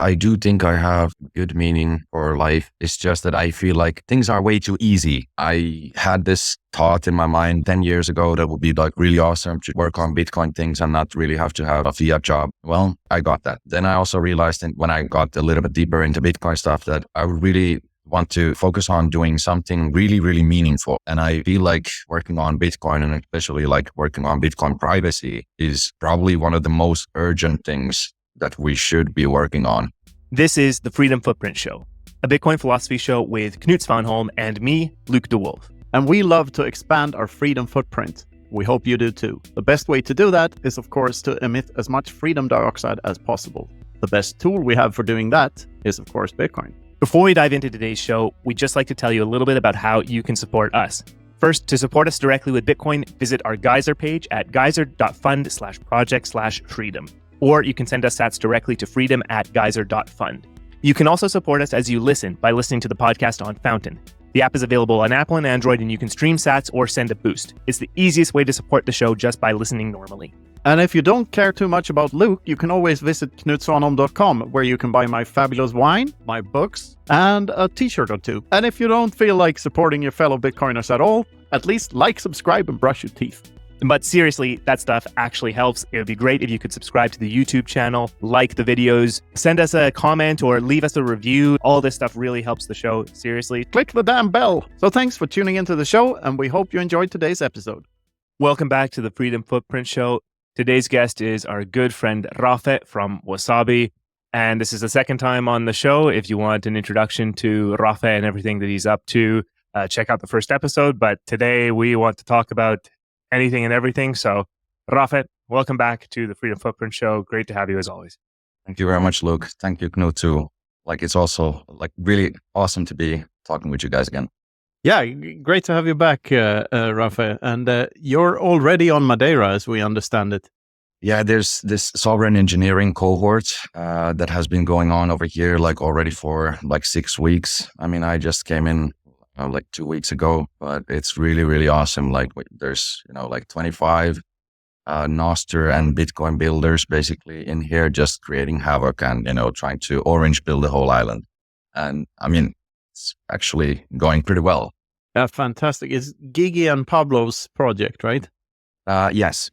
I do think I have good meaning for life. It's just that I feel like things are way too easy. I had this thought in my mind 10 years ago that would be like really awesome to work on Bitcoin things and not really have to have a fiat job. Well, I got that. Then I also realized that when I got a little bit deeper into Bitcoin stuff that I would really want to focus on doing something really, really meaningful. And I feel like working on Bitcoin and especially like working on Bitcoin privacy is probably one of the most urgent things that we should be working on. This is the Freedom Footprint Show, a Bitcoin philosophy show with Knut Svanholm and me, Luke DeWolf. And we love to expand our freedom footprint. We hope you do too. The best way to do that is, of course, to emit as much freedom dioxide as possible. The best tool we have for doing that is, of course, Bitcoin. Before we dive into today's show, we'd just like to tell you a little bit about how you can support us. First, to support us directly with Bitcoin, visit our Geyser page at geyser.fund/project/freedom. Or you can send us sats directly to freedom@geyser.fund. You can also support us as you listen by listening to the podcast on Fountain. The app is available on Apple and Android, and you can stream sats or send a boost. It's the easiest way to support the show just by listening normally. And if you don't care too much about Luke, you can always visit knutsvanholm.com, where you can buy my fabulous wine, my books, and a t-shirt or two. And if you don't feel like supporting your fellow Bitcoiners at all, at least like, subscribe, and brush your teeth. But seriously, that stuff actually helps. It would be great if you could subscribe to the YouTube channel, like the videos, send us a comment or leave us a review. All this stuff really helps the show. Seriously. Click the damn bell. So thanks for tuning into the show, and we hope you enjoyed today's episode. Welcome back to the Freedom Footprint Show. Today's guest is our good friend Rafe from Wasabi. And this is the second time on the show. If you want an introduction to Rafe and everything that he's up to, check out the first episode. But today we want to talk about anything and everything. So, Rafe, welcome back to the Freedom Footprint Show. Great to have you as always. Thank you very much, Luke. Thank you, Knut, too. Like, it's also like really awesome to be talking with you guys again. Yeah, great to have you back, Rafe. And you're already on Madeira, as we understand it. Yeah, there's this sovereign engineering cohort that has been going on over here like already for like 6 weeks. I mean, I just came in like 2 weeks ago, but it's really, really awesome. Like there's, like 25 Noster and Bitcoin builders basically in here just creating havoc and, trying to orange build the whole island. And I mean, it's actually going pretty well. Yeah, fantastic. It's Gigi and Pablo's project, right? Yes.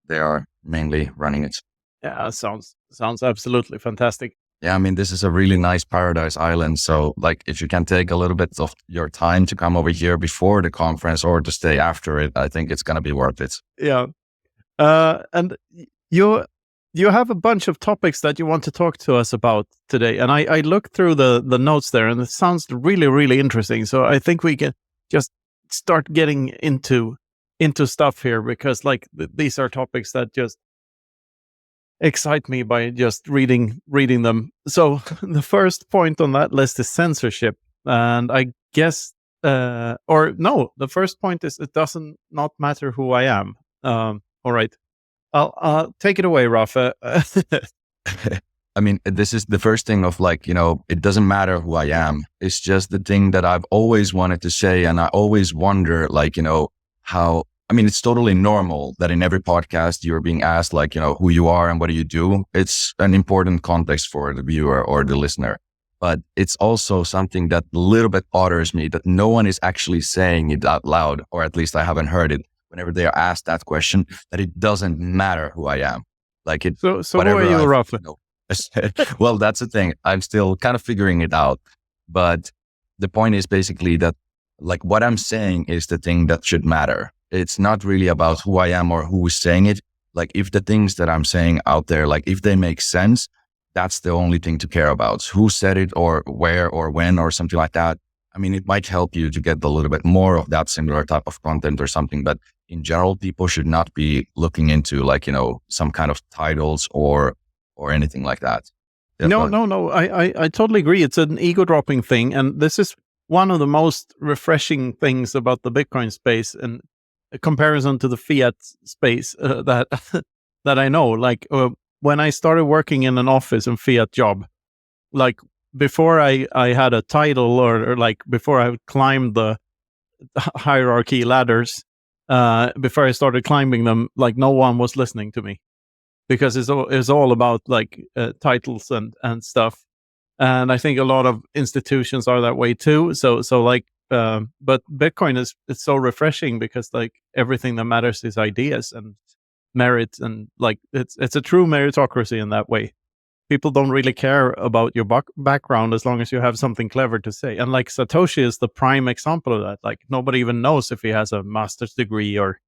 They are mainly running it. Yeah, sounds absolutely fantastic. Yeah, I mean, this is a really nice paradise island. So like if you can take a little bit of your time to come over here before the conference or to stay after it, I think it's going to be worth it. Yeah. And you have a bunch of topics that you want to talk to us about today. And I looked through the notes there and it sounds really, really interesting. So I think we can just start getting into stuff here because like these are topics that just excite me by just reading them. So the first point on that list is censorship. And I guess, the first point is it doesn't not matter who I am. All right. I'll take it away, Rafa. I mean, this is the first thing of like, it doesn't matter who I am. It's just the thing that I've always wanted to say. And I always wonder like, how, I mean, it's totally normal that in every podcast you're being asked like, who you are and what do you do. It's an important context for the viewer or the listener. But it's also something that a little bit bothers me that no one is actually saying it out loud, or at least I haven't heard it whenever they are asked that question, that it doesn't matter who I am. Like it. So who are you, Rafa? Well, that's the thing. I'm still kind of figuring it out. But the point is basically that like what I'm saying is the thing that should matter. It's not really about who I am or who is saying it. Like if the things that I'm saying out there, like if they make sense, that's the only thing to care about. Who said it or where or when or something like that. I mean, it might help you to get a little bit more of that similar type of content or something. But in general, people should not be looking into like, some kind of titles or anything like that. Yeah, No. I totally agree. It's an ego dropping thing. And this is one of the most refreshing things about the Bitcoin space and a comparison to the fiat space that I know. Like when I started working in an office and fiat job, like before I had a title or like before I climbed the hierarchy ladders, before I started climbing them, like no one was listening to me. because it's all about like titles and stuff. And I think a lot of institutions are that way too. So like, but Bitcoin it's so refreshing because like everything that matters is ideas and merit, and like it's a true meritocracy in that way. People don't really care about your background as long as you have something clever to say. And like Satoshi is the prime example of that. Like nobody even knows if he has a master's degree or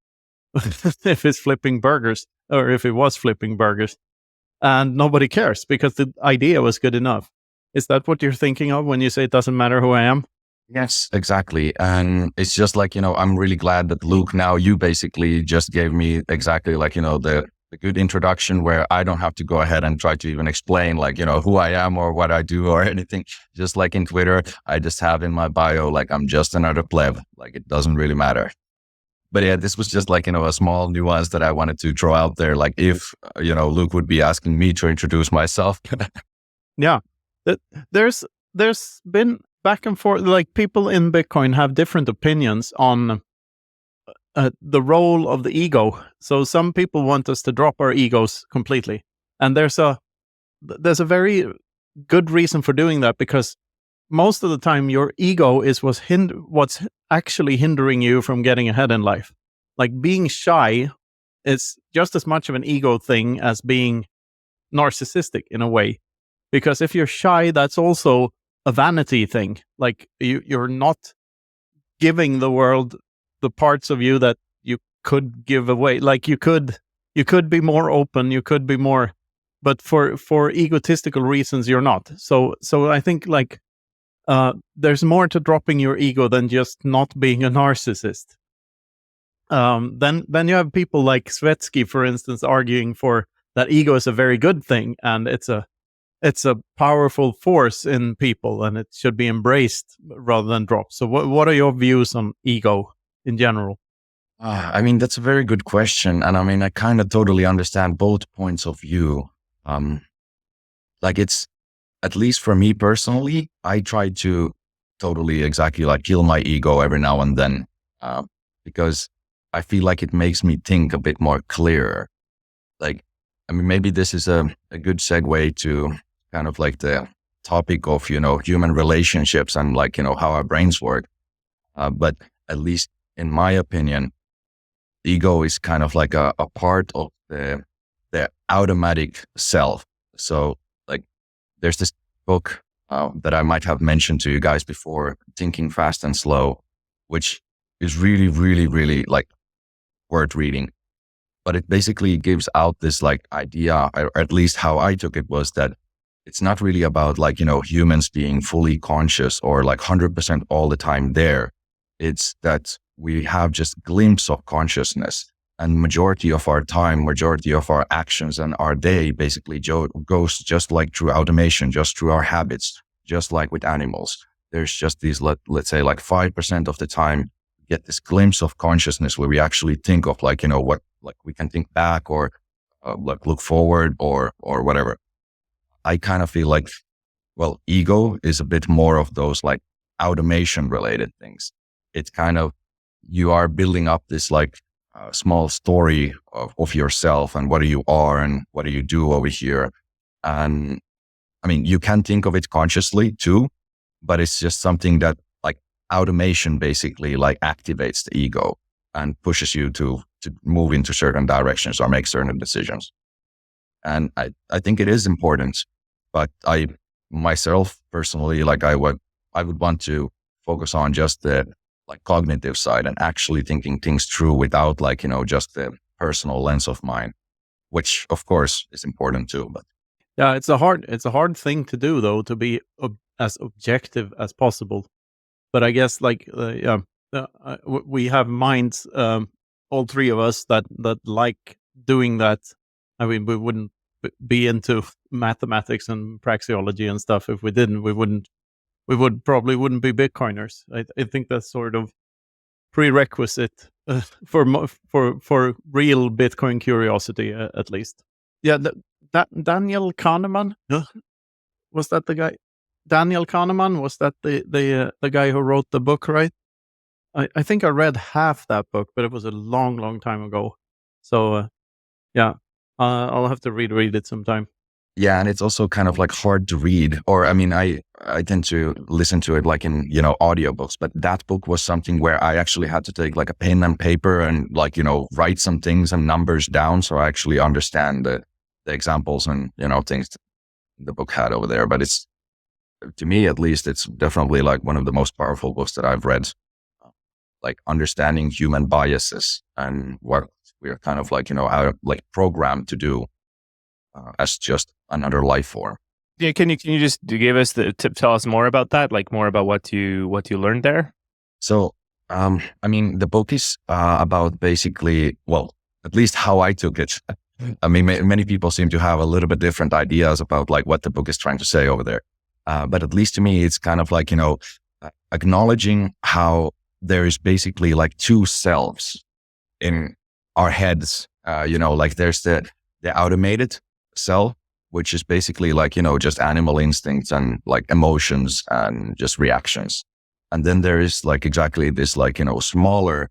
if he's flipping burgers or if he was flipping burgers, and nobody cares because the idea was good enough. Is that what you're thinking of when you say it doesn't matter who I am? Yes, exactly. And it's just like, I'm really glad that Luke, now you basically just gave me exactly like, the good introduction where I don't have to go ahead and try to even explain like, who I am or what I do or anything. Just like in Twitter, I just have in my bio, like I'm just another pleb, like it doesn't really matter. But yeah, this was just like, a small nuance that I wanted to throw out there. Like if, Luke would be asking me to introduce myself. Yeah. There's been back and forth, like people in Bitcoin have different opinions on the role of the ego. So some people want us to drop our egos completely. And there's a very good reason for doing that, because most of the time your ego is what's actually hindering you from getting ahead in life. Like being shy is just as much of an ego thing as being narcissistic in a way. Because if you're shy, that's also a vanity thing. Like you're not giving the world the parts of you that you could give away. Like you could be more open, you could be more, but for egotistical reasons, you're not. So I think like there's more to dropping your ego than just not being a narcissist. Then you have people like Svetsky, for instance, arguing for that ego is a very good thing and it's a powerful force in people and it should be embraced rather than dropped. So what are your views on ego in general? I mean, that's a very good question. And I mean, I kind of totally understand both points of view. Like it's, at least for me personally, I try to totally exactly like kill my ego every now and then, because I feel like it makes me think a bit more clearer. Like, I mean, maybe this is a good segue to kind of like the topic of, human relationships and like, how our brains work. But at least in my opinion, ego is kind of like a part of the automatic self. So like there's this book that I might have mentioned to you guys before, Thinking Fast and Slow, which is really, really, really like worth reading. But it basically gives out this like idea, or at least how I took it was that it's not really about like, humans being fully conscious or like 100% all the time there. It's that we have just glimpse of consciousness, and majority of our time, majority of our actions and our day basically goes just like through automation, just through our habits, just like with animals. There's just these, let's say like 5% of the time, get this glimpse of consciousness where we actually think of like, what, like we can think back or like look forward or whatever. I kind of feel like, well, ego is a bit more of those like automation related things. It's kind of, you are building up this like small story of yourself and what you are and what do you do over here. And I mean, you can think of it consciously too, but it's just something that like automation basically like activates the ego and pushes you to move into certain directions or make certain decisions. And I think it is important, but I myself personally, like I would want to focus on just the like cognitive side and actually thinking things through without like, just the personal lens of mine, which of course is important too. But yeah, it's a hard thing to do though, to be as objective as possible. But I guess like, we have minds, all three of us that like doing that. I mean, we wouldn't be into mathematics and praxeology and stuff if we didn't. We probably wouldn't be Bitcoiners. I think that's sort of prerequisite for real Bitcoin curiosity, at least. Yeah, that Daniel Kahneman, was that the guy? Daniel Kahneman, was that the guy who wrote the book, right? I think I read half that book, but it was a long, long time ago. So yeah, I'll have to reread it sometime. Yeah, and it's also kind of like hard to read. Or I mean, I tend to listen to it like in, audiobooks, but that book was something where I actually had to take like a pen and paper and like, write some things and numbers down so I actually understand the examples and, things the book had over there. But it's, to me at least, it's definitely like one of the most powerful books that I've read, like understanding human biases and what we're kind of like, like programmed to do as just another life form. Yeah, can you just give us tell us more about that, like more about what you learned there? So, I mean, the book is about basically, well, at least how I took it. I mean, many people seem to have a little bit different ideas about like what the book is trying to say over there. But at least to me, it's kind of like, acknowledging how there is basically like two selves in our heads. Like there's the automated self, which is basically like, just animal instincts and like emotions and just reactions. And then there is like exactly this like, smaller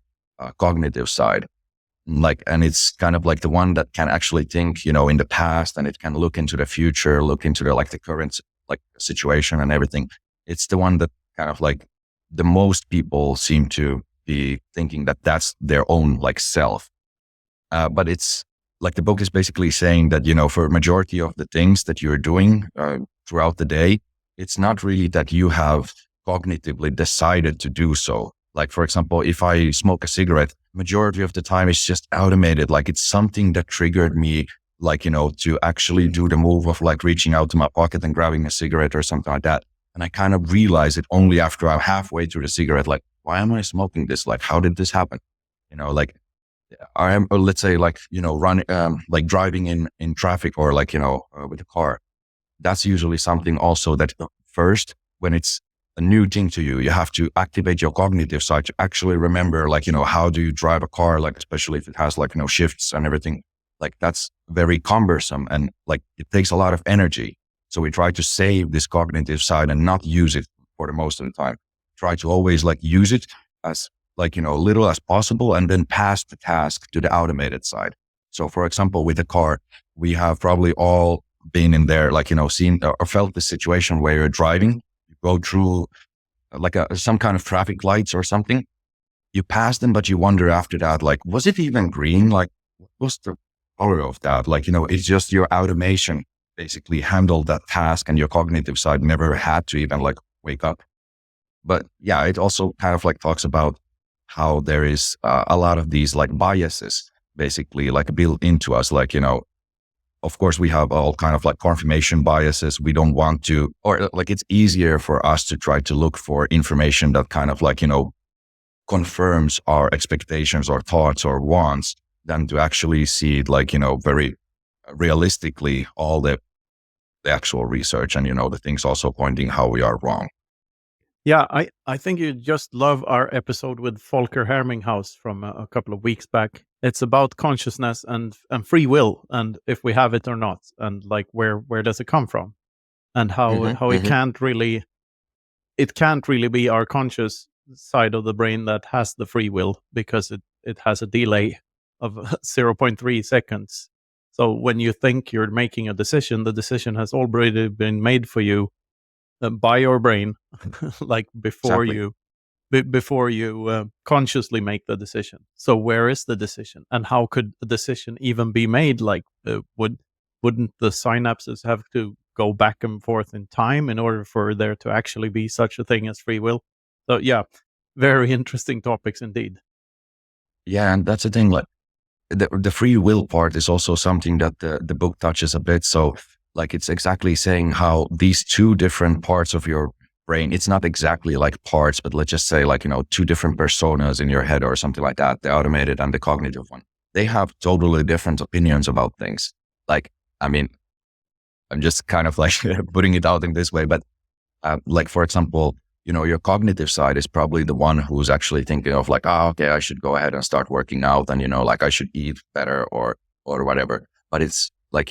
cognitive side. And it's kind of like the one that can actually think, in the past, and it can look into the future, look into the current like situation and everything. It's the one that kind of like the most people seem to be thinking that that's their own like self. But it's like the book is basically saying that, for a majority of the things that you're doing throughout the day, it's not really that you have cognitively decided to do so. Like, for example, if I smoke a cigarette, majority of the time it's just automated. Like it's something that triggered me, like, to actually do the move of like reaching out to my pocket and grabbing a cigarette or something like that. And I kind of realize it only after I'm halfway through the cigarette, like, why am I smoking this? Like, how did this happen? Like I am, or let's say like, running, like driving in traffic or like, with a car. That's usually something also that first, when it's a new thing to you, you have to activate your cognitive side to actually remember, like, how do you drive a car? Like, especially if it has like, shifts and everything, like that's very cumbersome and like it takes a lot of energy. So we try to save this cognitive side and not use it for the most of the time. Try to always like use it as like, little as possible and then pass the task to the automated side. So for example, with a car, we have probably all been in there, like, seen or felt the situation where you're driving, you go through like some kind of traffic lights or something, you pass them, but you wonder after that, like, was it even green? Like, what was the color of that? Like, it's just your automation basically handled that task and your cognitive side never had to even like wake up. But yeah, it also kind of like talks about how there is a lot of these like biases basically like built into us. Like, of course we have all kind of like confirmation biases. We don't want to, or like it's easier for us to try to look for information that kind of like, confirms our expectations or thoughts or wants than to actually see it like, very realistically, all the actual research and, the things also pointing how we are wrong. Yeah, I think you just love our episode with Volker Herminghaus from a couple of weeks back. It's about consciousness and free will, and if we have it or not, and like where does it come from, and how it can't really be our conscious side of the brain that has the free will, because it has a delay of 0.3 seconds. So when you think you're making a decision, the decision has already been made for you by your brain, like before you consciously make the decision. So where is the decision, and how could a decision even be made? Like, wouldn't the synapses have to go back and forth in time in order for there to actually be such a thing as free will? So yeah, very interesting topics indeed. Yeah, and that's the thing. Like the free will part is also something that the book touches a bit. So like it's exactly saying how these two different parts of your brain, it's not exactly like parts, but let's just say like, two different personas in your head or something like that, the automated and the cognitive one. They have totally different opinions about things. Like, I mean, I'm just kind of like putting it out in this way, but like, for example, your cognitive side is probably the one who's actually thinking of like, okay, I should go ahead and start working out and, like I should eat better or whatever. But it's like,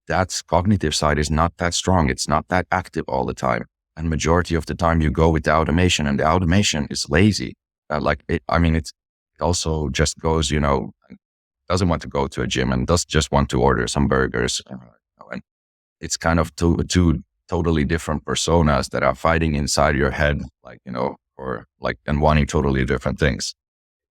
that cognitive side is not that strong. It's not that active all the time. And majority of the time you go with the automation, and the automation is lazy. It also just goes, doesn't want to go to a gym and does just want to order some burgers. And it's kind of two totally different personas that are fighting inside your head, like, or like, and wanting totally different things.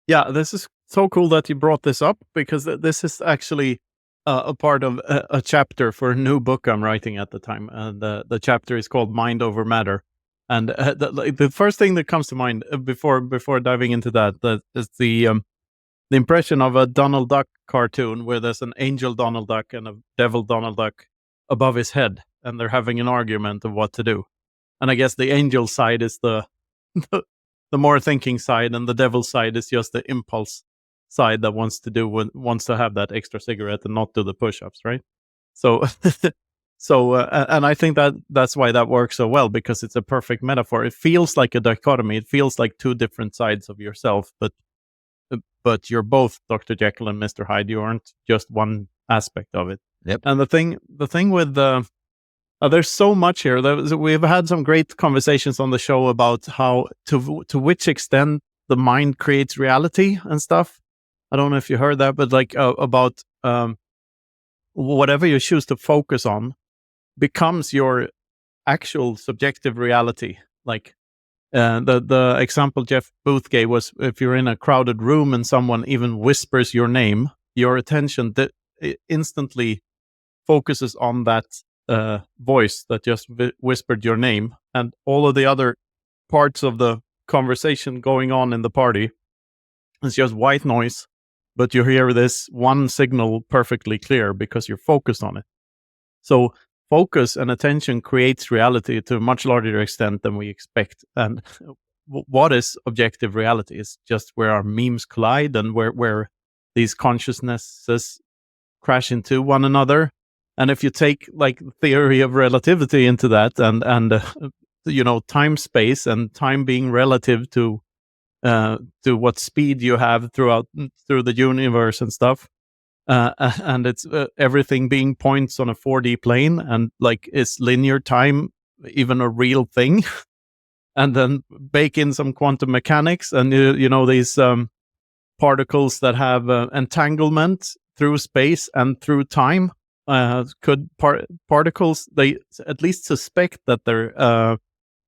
Yeah, this is so cool that you brought this up, because this is actually a part of a chapter for a new book I'm writing at the time. And the chapter is called Mind Over Matter. And the first thing that comes to mind before diving into that is the impression of a Donald Duck cartoon where there's an angel Donald Duck and a devil Donald Duck above his head, and they're having an argument of what to do. And I guess the angel side is the more thinking side, and the devil side is just the impulse side that wants to have that extra cigarette and not do the push-ups, right? So and I think that's why that works so well, because it's a perfect metaphor. It feels like a dichotomy. It feels like two different sides of yourself, but you're both Dr. Jekyll and Mr. Hyde. You aren't just one aspect of it. Yep. And the thing with there's so much here. We've had some great conversations on the show about how to which extent the mind creates reality and stuff. I don't know if you heard that, but like about whatever you choose to focus on becomes your actual subjective reality. Like the example Jeff Booth gave was, if you're in a crowded room and someone even whispers your name, your attention instantly focuses on that voice that just whispered your name, and all of the other parts of the conversation going on in the party is just white noise, but you hear this one signal perfectly clear because you're focused on it. So focus and attention creates reality to a much larger extent than we expect. And what is objective reality is just where our memes collide and where these consciousnesses crash into one another. And if you take like theory of relativity into that, and time space and time being relative to what speed you have through the universe and stuff, and it's everything being points on a 4D plane, and like, is linear time even a real thing? And then bake in some quantum mechanics, and these particles that have entanglement through space and through time. Could particles, they at least suspect that they're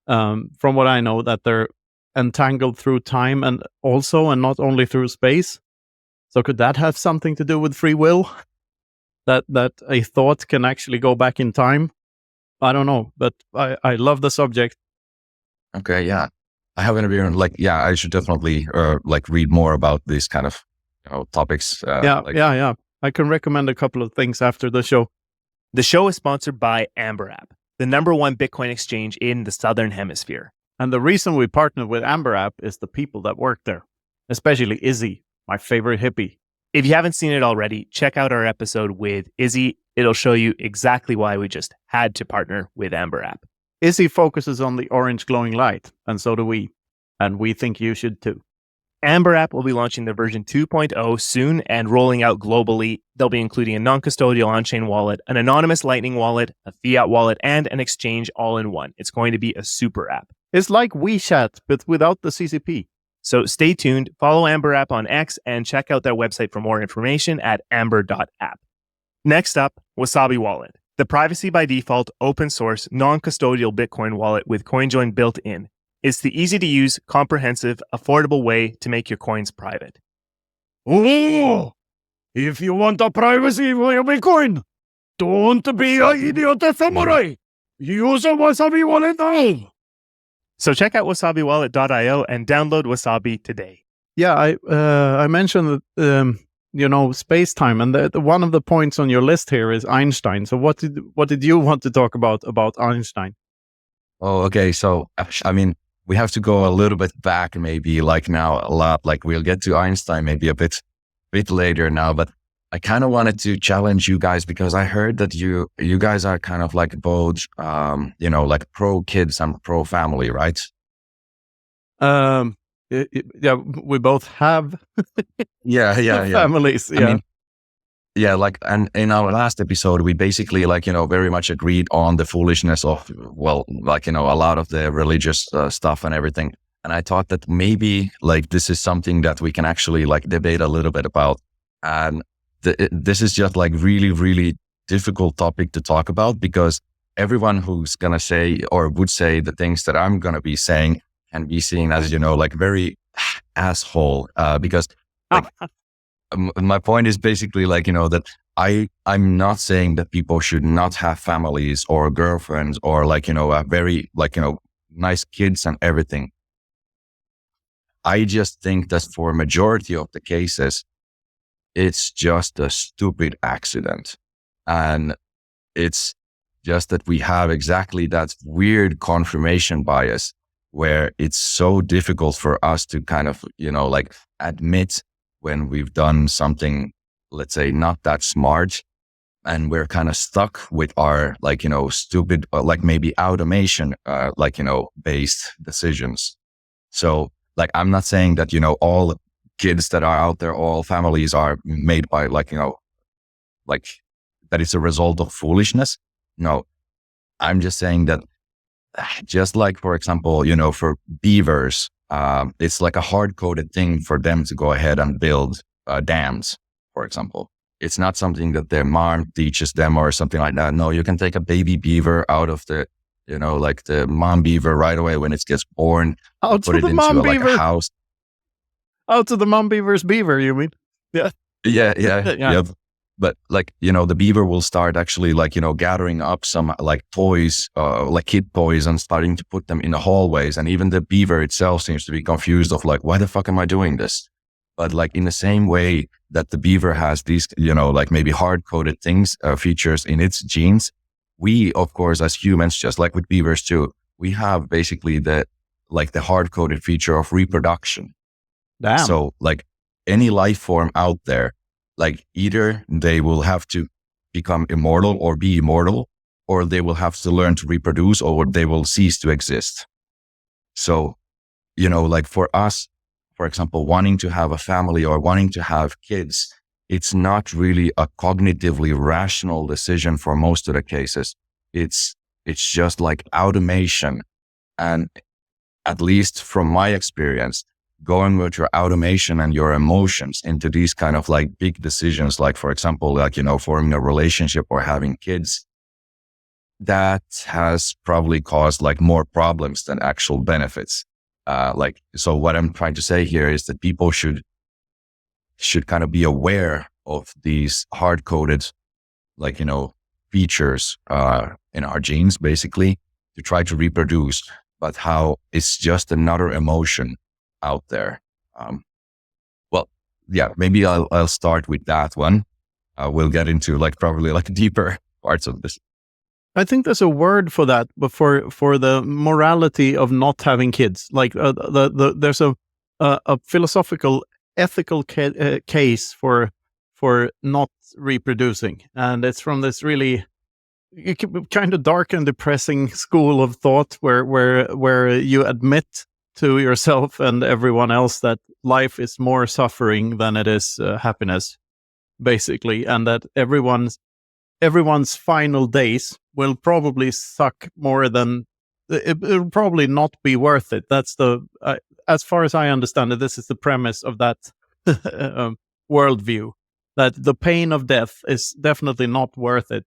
from what I know, that they're entangled through time and not only through space. So could that have something to do with free will, that a thought can actually go back in time? I don't know, but I love the subject. Okay, yeah, I haven't even I should definitely read more about these kind of topics. Yeah. I can recommend a couple of things after the show. The show is sponsored by Amber App, the #1 Bitcoin exchange in the Southern Hemisphere. And the reason we partnered with Amber App is the people that work there, especially Izzy, my favorite hippie. If you haven't seen it already, check out our episode with Izzy. It'll show you exactly why we just had to partner with Amber App. Izzy focuses on the orange glowing light, and so do we. And we think you should too. Amber App will be launching their version 2.0 soon and rolling out globally. They'll be including a non-custodial on-chain wallet, an anonymous Lightning wallet, a fiat wallet, and an exchange all in one. It's going to be a super app. It's like WeChat, but without the CCP. So stay tuned, follow Amber App on X, and check out their website for more information at amber.app. Next up, Wasabi Wallet, the privacy by default, open source, non-custodial Bitcoin wallet with CoinJoin built in. It's the easy-to-use, comprehensive, affordable way to make your coins private. Oh, if you want the privacy for your Bitcoin, don't be an idiot samurai. Use a Wasabi Wallet now. So check out wasabiwallet.io and download Wasabi today. Yeah, I mentioned space-time, and one of the points on your list here is Einstein. So what did you want to talk about Einstein? Oh, okay. So I mean, we have to go a little bit back, maybe now a lot. We'll get to Einstein maybe a bit later now, but I kind of wanted to challenge you guys, because I heard that you guys are kind of both, pro kids and pro family, right? Yeah, we both have families. Yeah. I mean, and in our last episode, we basically very much agreed on the foolishness of, a lot of the religious stuff and everything. And I thought that maybe this is something that we can actually debate a little bit about. And this is just like really, really difficult topic to talk about, because everyone who's going to say or would say the things that I'm going to be saying can be seen as, like very asshole, because like my point is basically like, that I'm not saying that people should not have families or girlfriends or like, a very like, nice kids and everything. I just think that for a majority of the cases, it's just a stupid accident. And it's just that we have exactly that weird confirmation bias where it's so difficult for us to kind of, like admit when we've done something, let's say, not that smart, and we're kind of stuck with our like, stupid, like maybe automation, like, based decisions. So like, I'm not saying that, all kids that are out there, all families are made by like, like that it's a result of foolishness. No, I'm just saying that just like, for example, for beavers, it's like a hard-coded thing for them to go ahead and build dams, for example. It's not something that their mom teaches them or something like that. No, you can take a baby beaver out of the, like the mom beaver right away when it gets born, Out put to it the into mom like a beaver. house. Out to the mom beaver's beaver, you mean? Yeah. Yeah. Yeah. But like, the beaver will start actually like, gathering up some like toys, like kid toys, and starting to put them in the hallways. And even the beaver itself seems to be confused of like, why the fuck am I doing this? But like in the same way that the beaver has these, like maybe hard-coded things, features in its genes, we, of course, as humans, just like with beavers too, we have basically the hard-coded feature of reproduction. Damn. So like any life form out there, like either they will have to become immortal or be immortal, or they will have to learn to reproduce, or they will cease to exist. So, like for us, for example, wanting to have a family or wanting to have kids, it's not really a cognitively rational decision for most of the cases. It's just like automation. And at least from my experience, going with your automation and your emotions into these kind of like big decisions, like for example, like, forming a relationship or having kids, that has probably caused like more problems than actual benefits. So what I'm trying to say here is that people should kind of be aware of these hard-coded, like, features, in our genes, basically, to try to reproduce, but how it's just another emotion out there. Well, yeah, maybe I'll start with that one. We'll get into like probably like deeper parts of this. I think there's a word for that, but for the morality of not having kids. Like there's a philosophical, ethical case for not reproducing, and it's from this really kind of dark and depressing school of thought where you admit to yourself and everyone else that life is more suffering than it is happiness, basically, and that everyone's final days will probably suck more than it'll probably not be worth it. That's the as far as I understand it, this is the premise of that worldview, that the pain of death is definitely not worth it.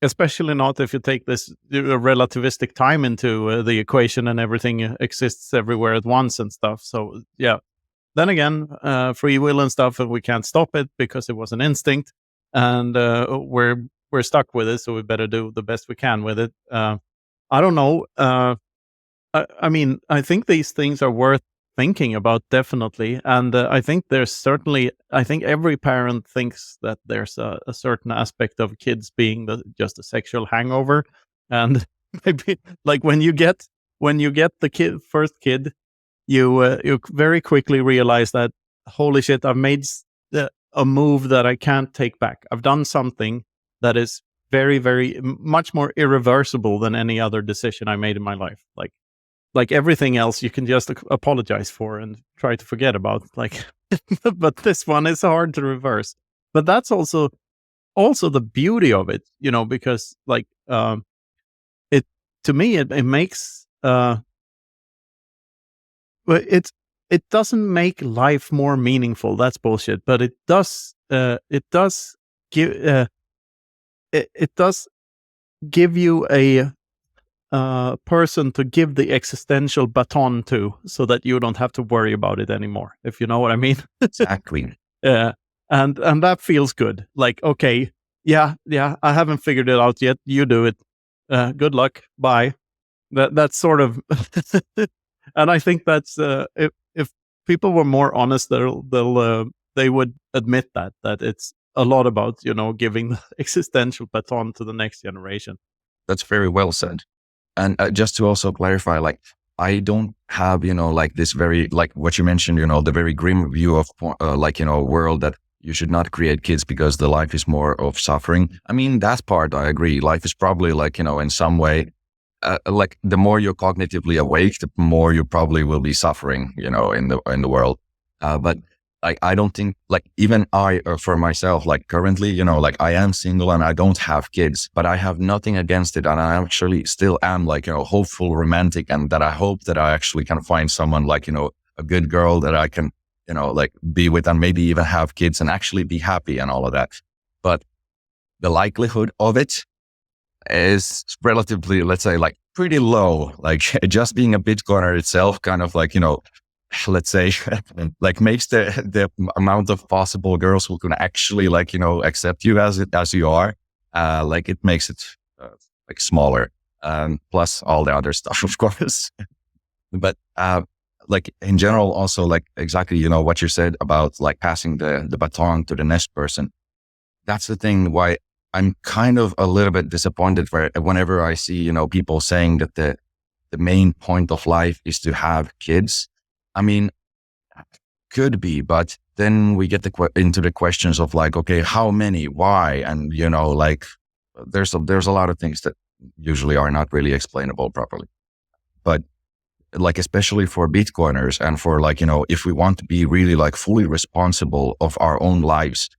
Especially not if you take this relativistic time into the equation and everything exists everywhere at once and stuff. So yeah, then again, free will and stuff, and we can't stop it because it was an instinct, and we're stuck with it. So we better do the best we can with it. I don't know. I mean, I think these things are worth thinking about, definitely. And I think there's certainly, I think every parent thinks that there's a certain aspect of kids being just a sexual hangover. And maybe like when you get the first kid, you very quickly realize that, holy shit, I've made a move that I can't take back. I've done something that is very, very much more irreversible than any other decision I made in my life. Like everything else, you can just apologize for and try to forget about. Like, but this one is hard to reverse. But that's also the beauty of it, because like it to me it makes it doesn't make life more meaningful. That's bullshit. But it does it does give it does give you a person to give the existential baton to, so that you don't have to worry about it anymore, if you know what I mean. Exactly. And that feels good. Like, okay, yeah, I haven't figured it out yet. You do it. Good luck. Bye. That's sort of, and I think that's if people were more honest, they would admit that it's a lot about giving the existential baton to the next generation. That's very well said. And just to also clarify, like, I don't have, like this very, like what you mentioned, the very grim view of world that you should not create kids because the life is more of suffering. I mean, that part I agree. Life is probably like, in some way, like the more you're cognitively awake, the more you probably will be suffering, in the world. But I don't think, like, even for myself, like currently, like I am single and I don't have kids, but I have nothing against it. And I actually still am like, hopeful, romantic, and that I hope that I actually can find someone like, a good girl that I can, like be with and maybe even have kids and actually be happy and all of that. But the likelihood of it is relatively, let's say, like pretty low. Like just being a Bitcoiner itself kind of like, let's say, like makes the amount of possible girls who can actually like, accept you as you are, like it makes it like smaller, plus all the other stuff, of course. But like in general, also like exactly, what you said about like passing the baton to the next person. That's the thing why I'm kind of a little bit disappointed whenever I see, people saying that the main point of life is to have kids. I mean, could be, but then we get into the questions of like, okay, how many, why? And, like there's a lot of things that usually are not really explainable properly. But like, especially for Bitcoiners and for like, if we want to be really like fully responsible of our own lives,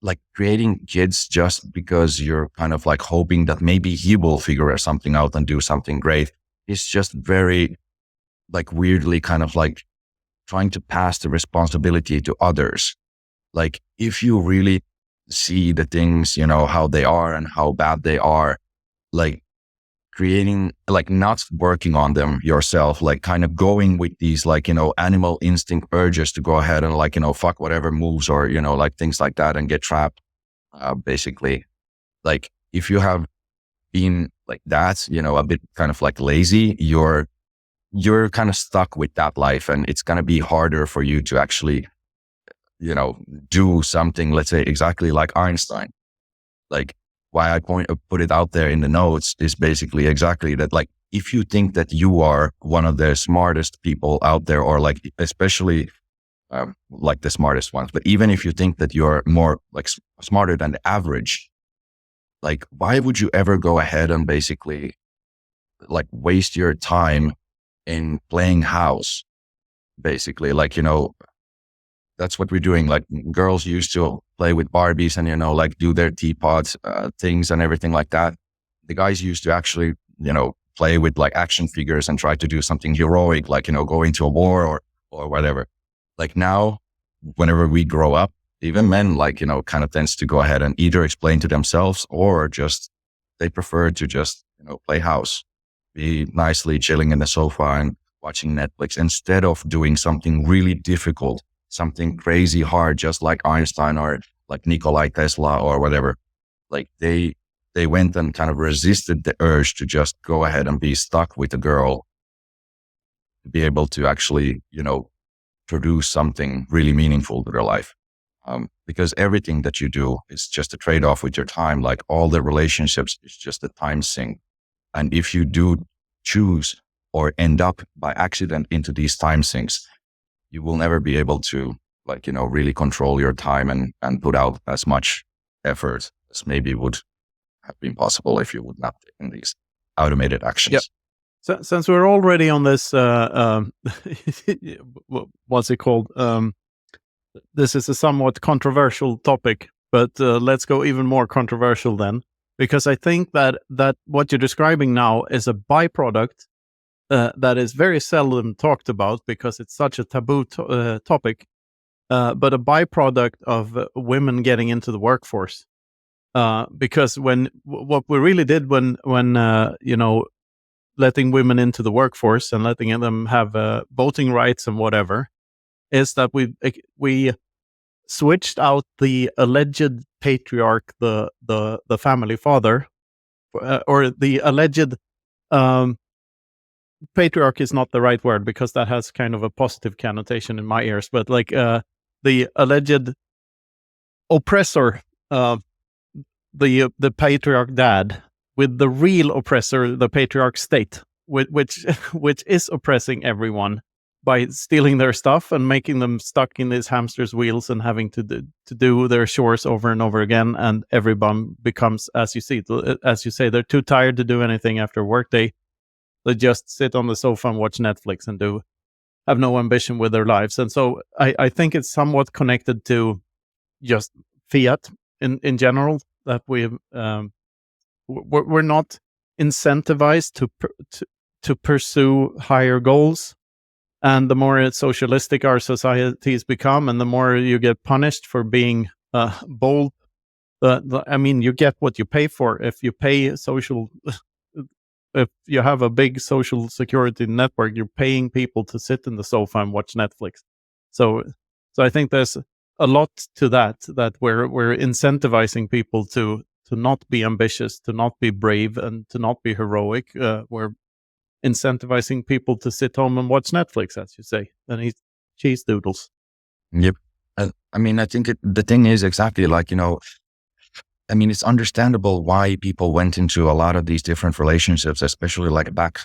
like creating kids just because you're kind of like hoping that maybe he will figure something out and do something great is just very like weirdly kind of like trying to pass the responsibility to others. Like if you really see the things, how they are and how bad they are, like creating, like not working on them yourself, like kind of going with these like, animal instinct urges to go ahead and like, fuck whatever moves or, like things like that and get trapped. Basically, like if you have been like that, a bit kind of like lazy, you're kind of stuck with that life, and it's going to be harder for you to actually, do something, let's say exactly like Einstein. Like why I put it out there in the notes is basically exactly that. Like if you think that you are one of the smartest people out there, or like especially like the smartest ones, but even if you think that you're more like smarter than the average, like why would you ever go ahead and basically like waste your time in playing house? Basically, like, that's what we're doing. Like girls used to play with Barbies and, like do their teapots, things and everything like that. The guys used to actually, play with like action figures and try to do something heroic, like, go into a war or whatever. Like now, whenever we grow up, even men, like, kind of tends to go ahead and either explain to themselves or just, they prefer to just, play house, be nicely chilling in the sofa and watching Netflix instead of doing something really difficult, something crazy hard, just like Einstein or like Nikola Tesla or whatever. Like they went and kind of resisted the urge to just go ahead and be stuck with a girl, to be able to actually, produce something really meaningful to their life. Because everything that you do is just a trade-off with your time. Like all the relationships is just a time sink. And if you do choose or end up by accident into these time sinks, you will never be able to like, really control your time and put out as much effort as maybe would have been possible if you would not take in these automated actions. Yep. So, since we're already on this, what's it called? This is a somewhat controversial topic, but let's go even more controversial then, because I think that what you're describing now is a byproduct that is very seldom talked about because it's such a taboo topic. but a byproduct of women getting into the workforce. Because what we really did when letting women into the workforce and letting them have voting rights and whatever, is that we switched out the alleged patriarch, the family father, or the alleged patriarch is not the right word because that has kind of a positive connotation in my ears, but like the alleged oppressor, the patriarch dad, with the real oppressor, the patriarch state, which is oppressing everyone by stealing their stuff and making them stuck in these hamster's wheels and having to do their chores over and over again. And everyone becomes, as you say, they're too tired to do anything after a workday. They just sit on the sofa and watch Netflix and have no ambition with their lives. And so I think it's somewhat connected to just fiat in general, that we're not incentivized to pursue higher goals. And the more socialistic our societies become, and the more you get punished for being bold, you get what you pay for. If you pay if you have a big social security network, you're paying people to sit in the sofa and watch Netflix. So I think there's a lot to that we're incentivizing people to not be ambitious, to not be brave, and to not be heroic. We're incentivizing people to sit home and watch Netflix, as you say, and eat cheese doodles. Yep. I think the thing is exactly like, it's understandable why people went into a lot of these different relationships, especially like back,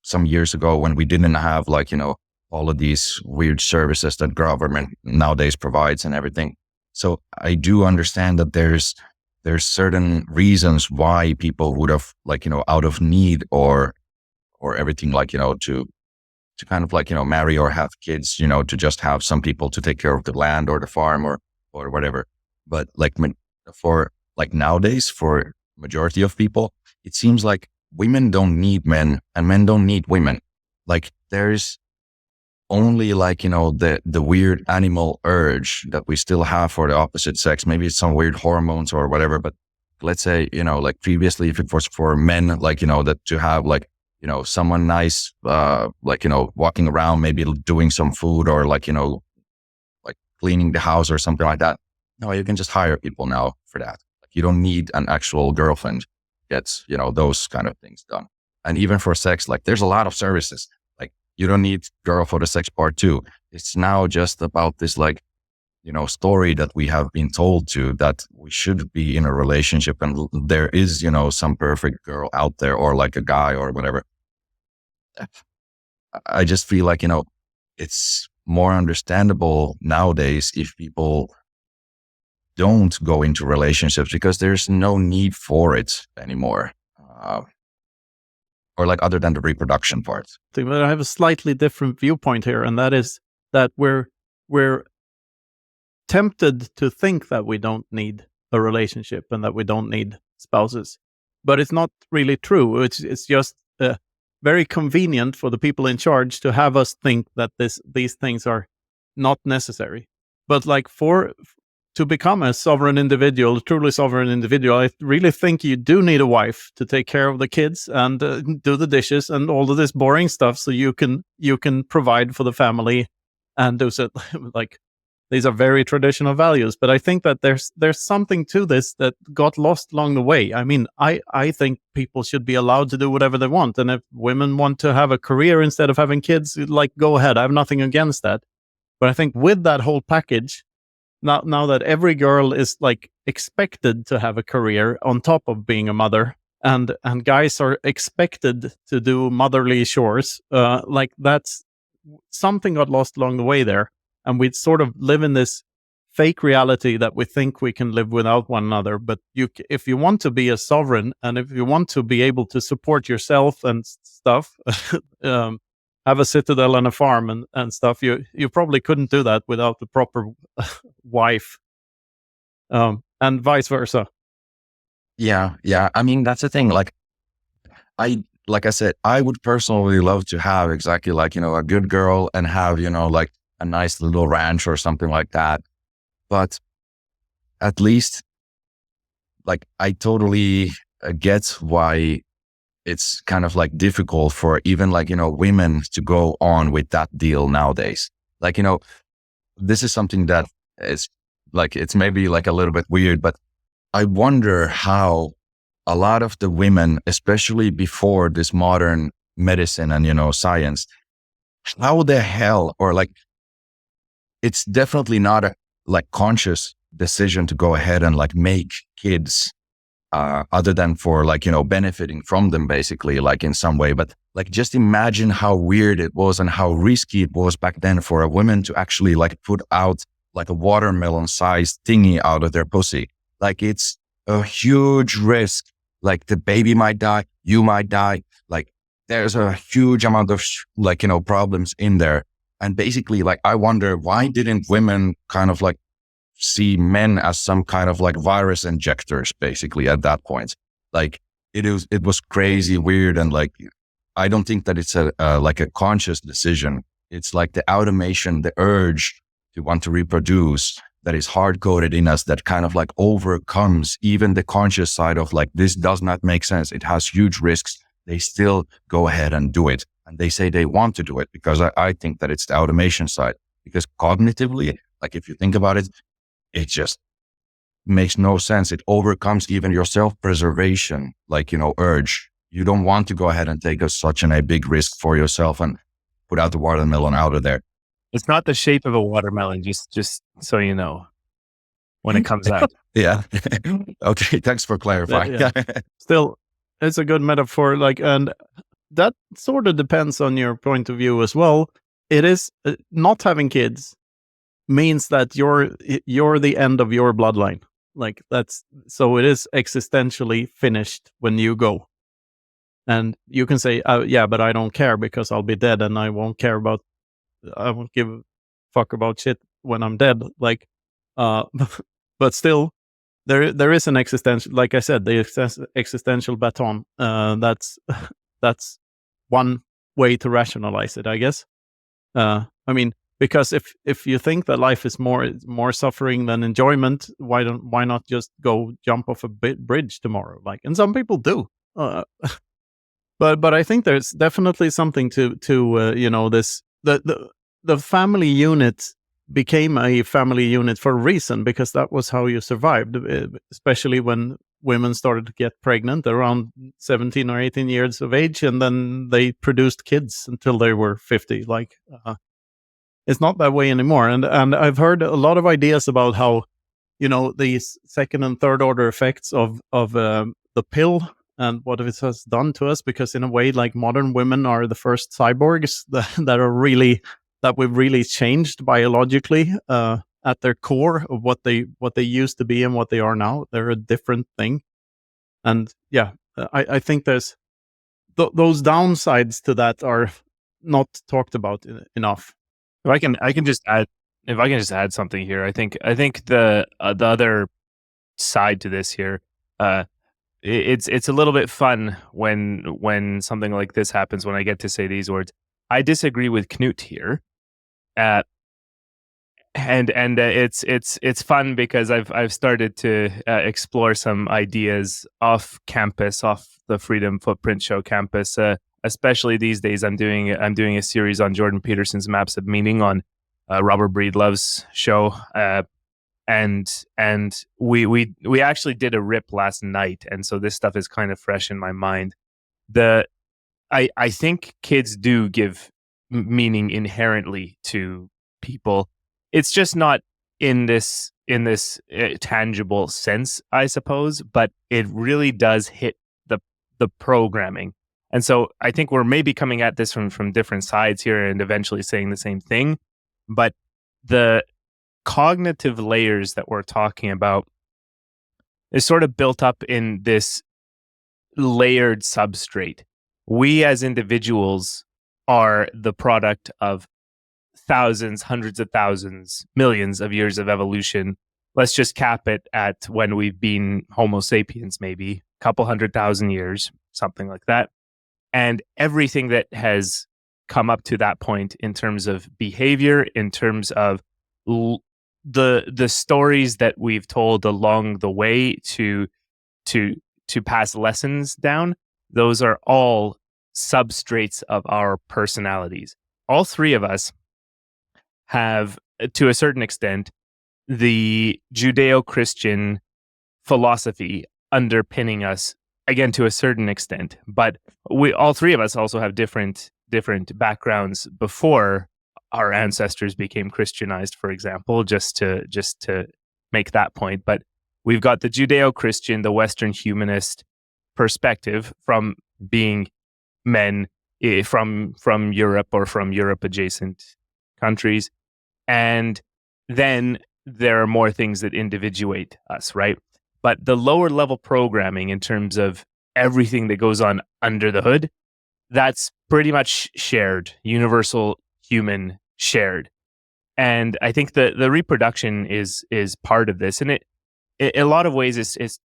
some years ago when we didn't have all of these weird services that government nowadays provides and everything. So I do understand that there's certain reasons why people would have out of need or everything to kind of marry or have kids, to just have some people to take care of the land or the farm or whatever. But for nowadays, for majority of people, it seems like women don't need men and men don't need women. There's only the weird animal urge that we still have for the opposite sex. Maybe it's some weird hormones or whatever, but let's say, previously, if it was for men, that to have someone nice, walking around, maybe doing some food or cleaning the house or something like that. No, you can just hire people now for that. You don't need an actual girlfriend to get, those kind of things done. And even for sex, there's a lot of services. You don't need girl for the sex part too. It's now just about this story that we have been told to, that we should be in a relationship and there is, some perfect girl out there or a guy or whatever. I just feel it's more understandable nowadays if people don't go into relationships because there's no need for it anymore. Or other than the reproduction part. But I have a slightly different viewpoint here, and that is that we're tempted to think that we don't need a relationship and that we don't need spouses, but it's not really true. It's just very convenient for the people in charge to have us think that these things are not necessary. But to become a truly sovereign individual, I really think you do need a wife to take care of the kids and do the dishes and all of this boring stuff, so you can provide for the family and do so. These are very traditional values, but I think that there's something to this that got lost along the way. I think people should be allowed to do whatever they want, and if women want to have a career instead of having kids, go ahead. I have nothing against that. But I think with that whole package, now that every girl is expected to have a career on top of being a mother, and guys are expected to do motherly chores, that's something got lost along the way there, and we sort of live in this fake reality that we think we can live without one another. But if you want to be a sovereign and if you want to be able to support yourself and stuff, have a citadel and a farm and stuff, you probably couldn't do that without the proper wife, and vice versa. Yeah. That's the thing. like I said, I would personally love to have exactly like, a good girl and have, like a nice little ranch or something like that. But at least like I totally get why it's kind of like difficult for even like, women to go on with that deal nowadays. Like, this is something that is like, it's maybe like a little bit weird, but I wonder how a lot of the women, especially before this modern medicine and, science, how the hell, or like, it's definitely not a like conscious decision to go ahead and like make kids, other than for like, benefiting from them basically, like in some way. But like, just imagine how weird it was and how risky it was back then for a woman to actually like put out like a watermelon sized thingy out of their pussy. Like it's a huge risk. Like the baby might die, you might die. Like there's a huge amount of problems in there. And basically like, I wonder why didn't women kind of like see men as some kind of like virus injectors basically at that point. Like it was crazy weird. And like, I don't think that it's like a conscious decision. It's like the automation, the urge to want to reproduce that is hard coded in us that kind of like overcomes even the conscious side of like, this does not make sense. It has huge risks. They still go ahead and do it. And they say they want to do it because I think that it's the automation side, because cognitively, like if you think about it, it just makes no sense. It overcomes even your self-preservation, like, urge. You don't want to go ahead and take such a big risk for yourself and put out the watermelon out of there. It's not the shape of a watermelon, just so you know, when it comes out. Yeah. Okay. Thanks for clarifying. Yeah. Still, it's a good metaphor. Like, and that sort of depends on your point of view as well. It is not having kids means that you're the end of your bloodline. Like so it is existentially finished when you go. And you can say, yeah, but I don't care because I'll be dead and I won't give a fuck about shit when I'm dead. Like, but still there is an existential, like I said, the existential baton. That's one way to rationalize it, I guess. I mean, because if you think that life is more suffering than enjoyment, why not just go jump off a bridge tomorrow? Like, and some people do. But I think there's definitely something to this the family unit became a family unit for a reason, because that was how you survived, especially when women started to get pregnant around 17 or 18 years of age, and then they produced kids until they were 50. Like, it's not that way anymore. And I've heard a lot of ideas about how, these second and third order effects of the pill and what it has done to us, because in a way, like, modern women are the first cyborgs that we've really changed biologically at their core of what they used to be and what they are now. They're a different thing. And yeah, I think there's those downsides to that are not talked about enough. If I can just add something here, I think the other side to this here, it's a little bit fun when something like this happens, when I get to say these words. I disagree with Knut here, and it's fun because I've started to explore some ideas off campus, off the Freedom Footprint Show campus. Especially these days, I'm doing a series on Jordan Peterson's Maps of Meaning on Robert Breedlove's show, and we actually did a rip last night, and so this stuff is kind of fresh in my mind. I think kids do give meaning inherently to people. It's just not in this tangible sense, I suppose, but it really does hit the programming. And so I think we're maybe coming at this from different sides here and eventually saying the same thing. But the cognitive layers that we're talking about is sort of built up in this layered substrate. We as individuals are the product of thousands, hundreds of thousands, millions of years of evolution. Let's just cap it at when we've been Homo sapiens, maybe a couple 100,000 years, something like that. And everything that has come up to that point in terms of behavior, in terms of the stories that we've told along the way to pass lessons down, those are all substrates of our personalities. All three of us have, to a certain extent, the Judeo-Christian philosophy underpinning us, again, to a certain extent. But we, all three of us, also have different backgrounds before our ancestors became Christianized, for example, just to make that point. But we've got the Judeo-Christian, the Western humanist perspective from being men from Europe or from Europe adjacent countries. And then there are more things that individuate us, right? But the lower level programming in terms of everything that goes on under the hood, that's pretty much shared, universal human shared. And I think the reproduction is part of this. And it in a lot of ways is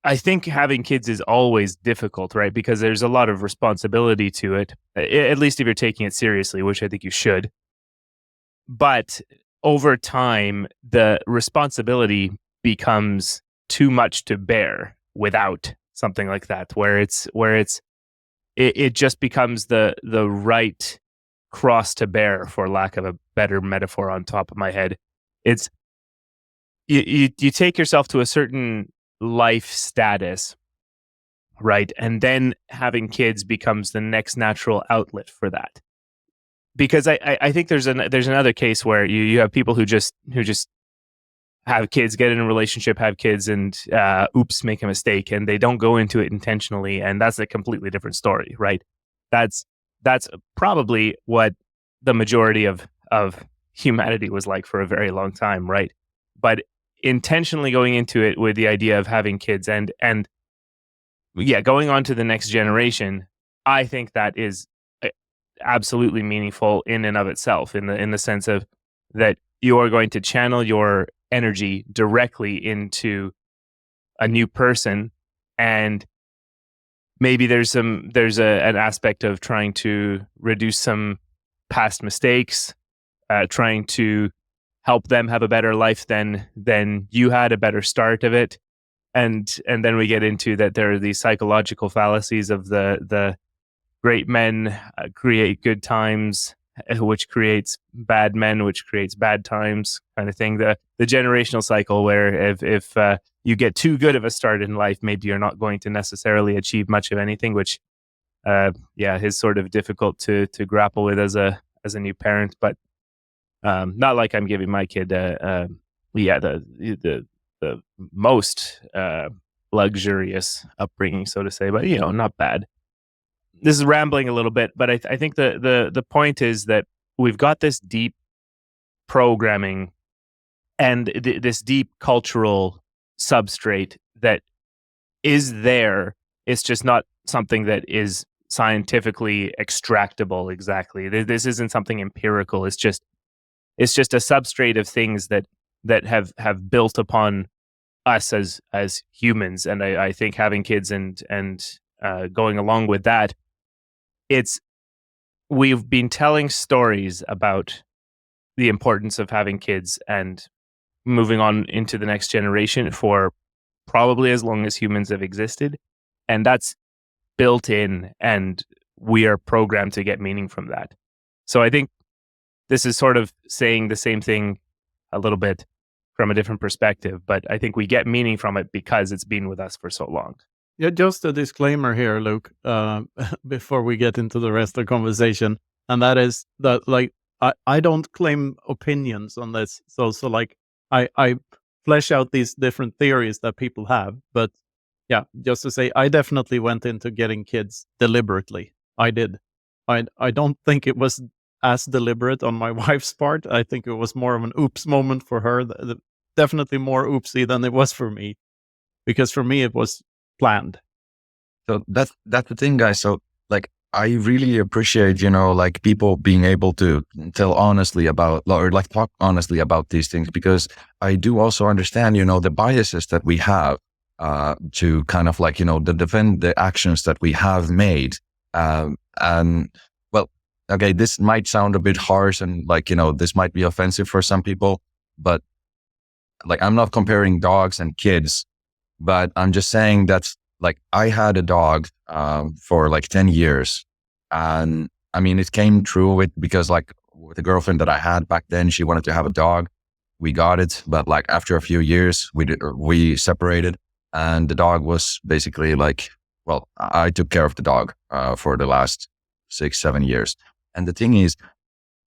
I think having kids is always difficult, right? Because there's a lot of responsibility to it, at least if you're taking it seriously, which I think you should. But over time, the responsibility becomes too much to bear without something like that, where it just becomes the right cross to bear, for lack of a better metaphor on top of my head. It's you take yourself to a certain life status, right? And then having kids becomes the next natural outlet for that. Because I think there's another case where you have people who just have kids, get in a relationship, have kids, and oops, make a mistake, and they don't go into it intentionally, and that's a completely different story, right? That's probably what the majority of humanity was like for a very long time, right? But intentionally going into it with the idea of having kids and going on to the next generation, I think that is absolutely meaningful in and of itself, in the sense of that you are going to channel your energy directly into a new person, and maybe there's an aspect of trying to reduce some past mistakes, trying to help them have a better life than you had, a better start of it, and then we get into that there are these psychological fallacies of the great men create good times, which creates bad men, which creates bad times, kind of thing. The generational cycle, where if you get too good of a start in life, maybe you're not going to necessarily achieve much of anything, which is sort of difficult to grapple with as a new parent. But not like I'm giving my kid the most luxurious upbringing, so to say, but not bad. This is rambling a little bit, but I think the point is that we've got this deep programming and this deep cultural substrate that is there. It's just not something that is scientifically extractable exactly. This isn't something empirical. It's just a substrate of things that have built upon us as humans. And I think having kids and going along with that, we've been telling stories about the importance of having kids and moving on into the next generation for probably as long as humans have existed. And that's built in, and we are programmed to get meaning from that. So I think this is sort of saying the same thing a little bit from a different perspective, but I think we get meaning from it because it's been with us for so long. Yeah, just a disclaimer here, Luke, before we get into the rest of the conversation, and that is that, like, I don't claim opinions on this. So like, I flesh out these different theories that people have, but yeah, just to say, I definitely went into getting kids deliberately. I did. I don't think it was as deliberate on my wife's part. I think it was more of an oops moment for her. Definitely more oopsie than it was for me, because for me it was planned. So that's the thing, guys. So like, I really appreciate, like, people being able to tell honestly about, or like talk honestly about these things, because I do also understand, the biases that we have to kind of like, defend the actions that we have made. And well, okay, this might sound a bit harsh and like, this might be offensive for some people, but like, I'm not comparing dogs and kids, but I'm just saying that like I had a dog for like 10 years. And I mean, it came true because like with the girlfriend that I had back then, she wanted to have a dog. We got it. But like after a few years, we separated, and the dog was basically like, well, I took care of the dog for the last 6-7 years. And the thing is,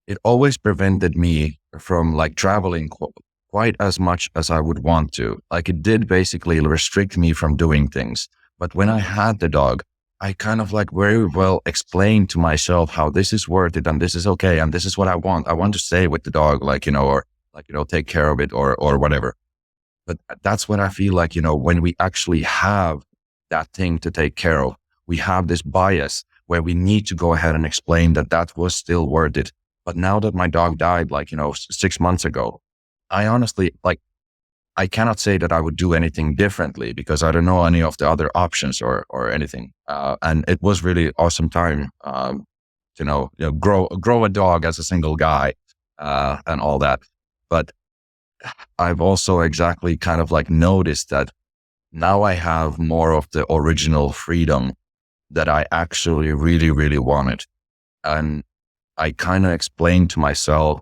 it always prevented me from like traveling quite as much as I would want to. Like it did basically restrict me from doing things. But when I had the dog, I kind of like very well explained to myself how this is worth it and this is okay and this is what I want. I want to stay with the dog, like, or like, take care of it or whatever. But that's when I feel like, when we actually have that thing to take care of, we have this bias where we need to go ahead and explain that was still worth it. But now that my dog died, like, 6 months ago, I honestly, like, I cannot say that I would do anything differently because I don't know any of the other options or anything. And it was really awesome time, grow a dog as a single guy, and all that. But I've also exactly kind of like noticed that now I have more of the original freedom that I actually really, really wanted. And I kind of explained to myself,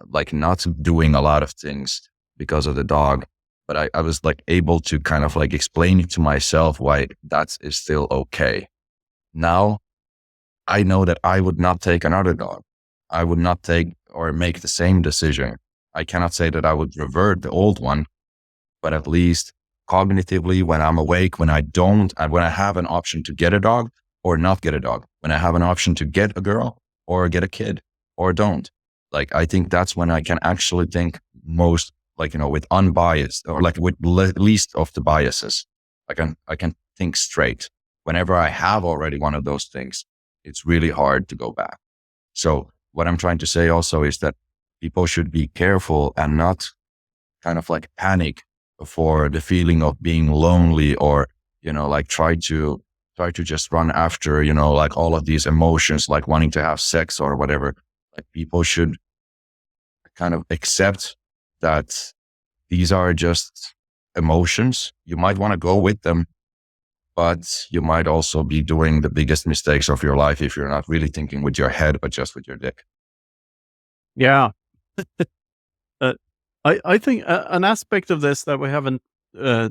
like not doing a lot of things because of the dog, but I was like able to kind of like explain to myself why that is still okay. Now I know that I would not take another dog. I would not take or make the same decision. I cannot say that I would revert the old one, but at least cognitively, when I'm awake, when I don't, and when I have an option to get a dog or not get a dog, when I have an option to get a girl or get a kid or don't, like, I think that's when I can actually think most, like, with unbiased or like with least of the biases. I can think straight. Whenever I have already one of those things, it's really hard to go back. So what I'm trying to say also is that people should be careful and not kind of like panic for the feeling of being lonely or, like try to just run after, like all of these emotions, like wanting to have sex or whatever. Like people should kind of accept that these are just emotions. You might want to go with them, but you might also be doing the biggest mistakes of your life if you're not really thinking with your head, but just with your dick. Yeah. I think an aspect of this that we haven't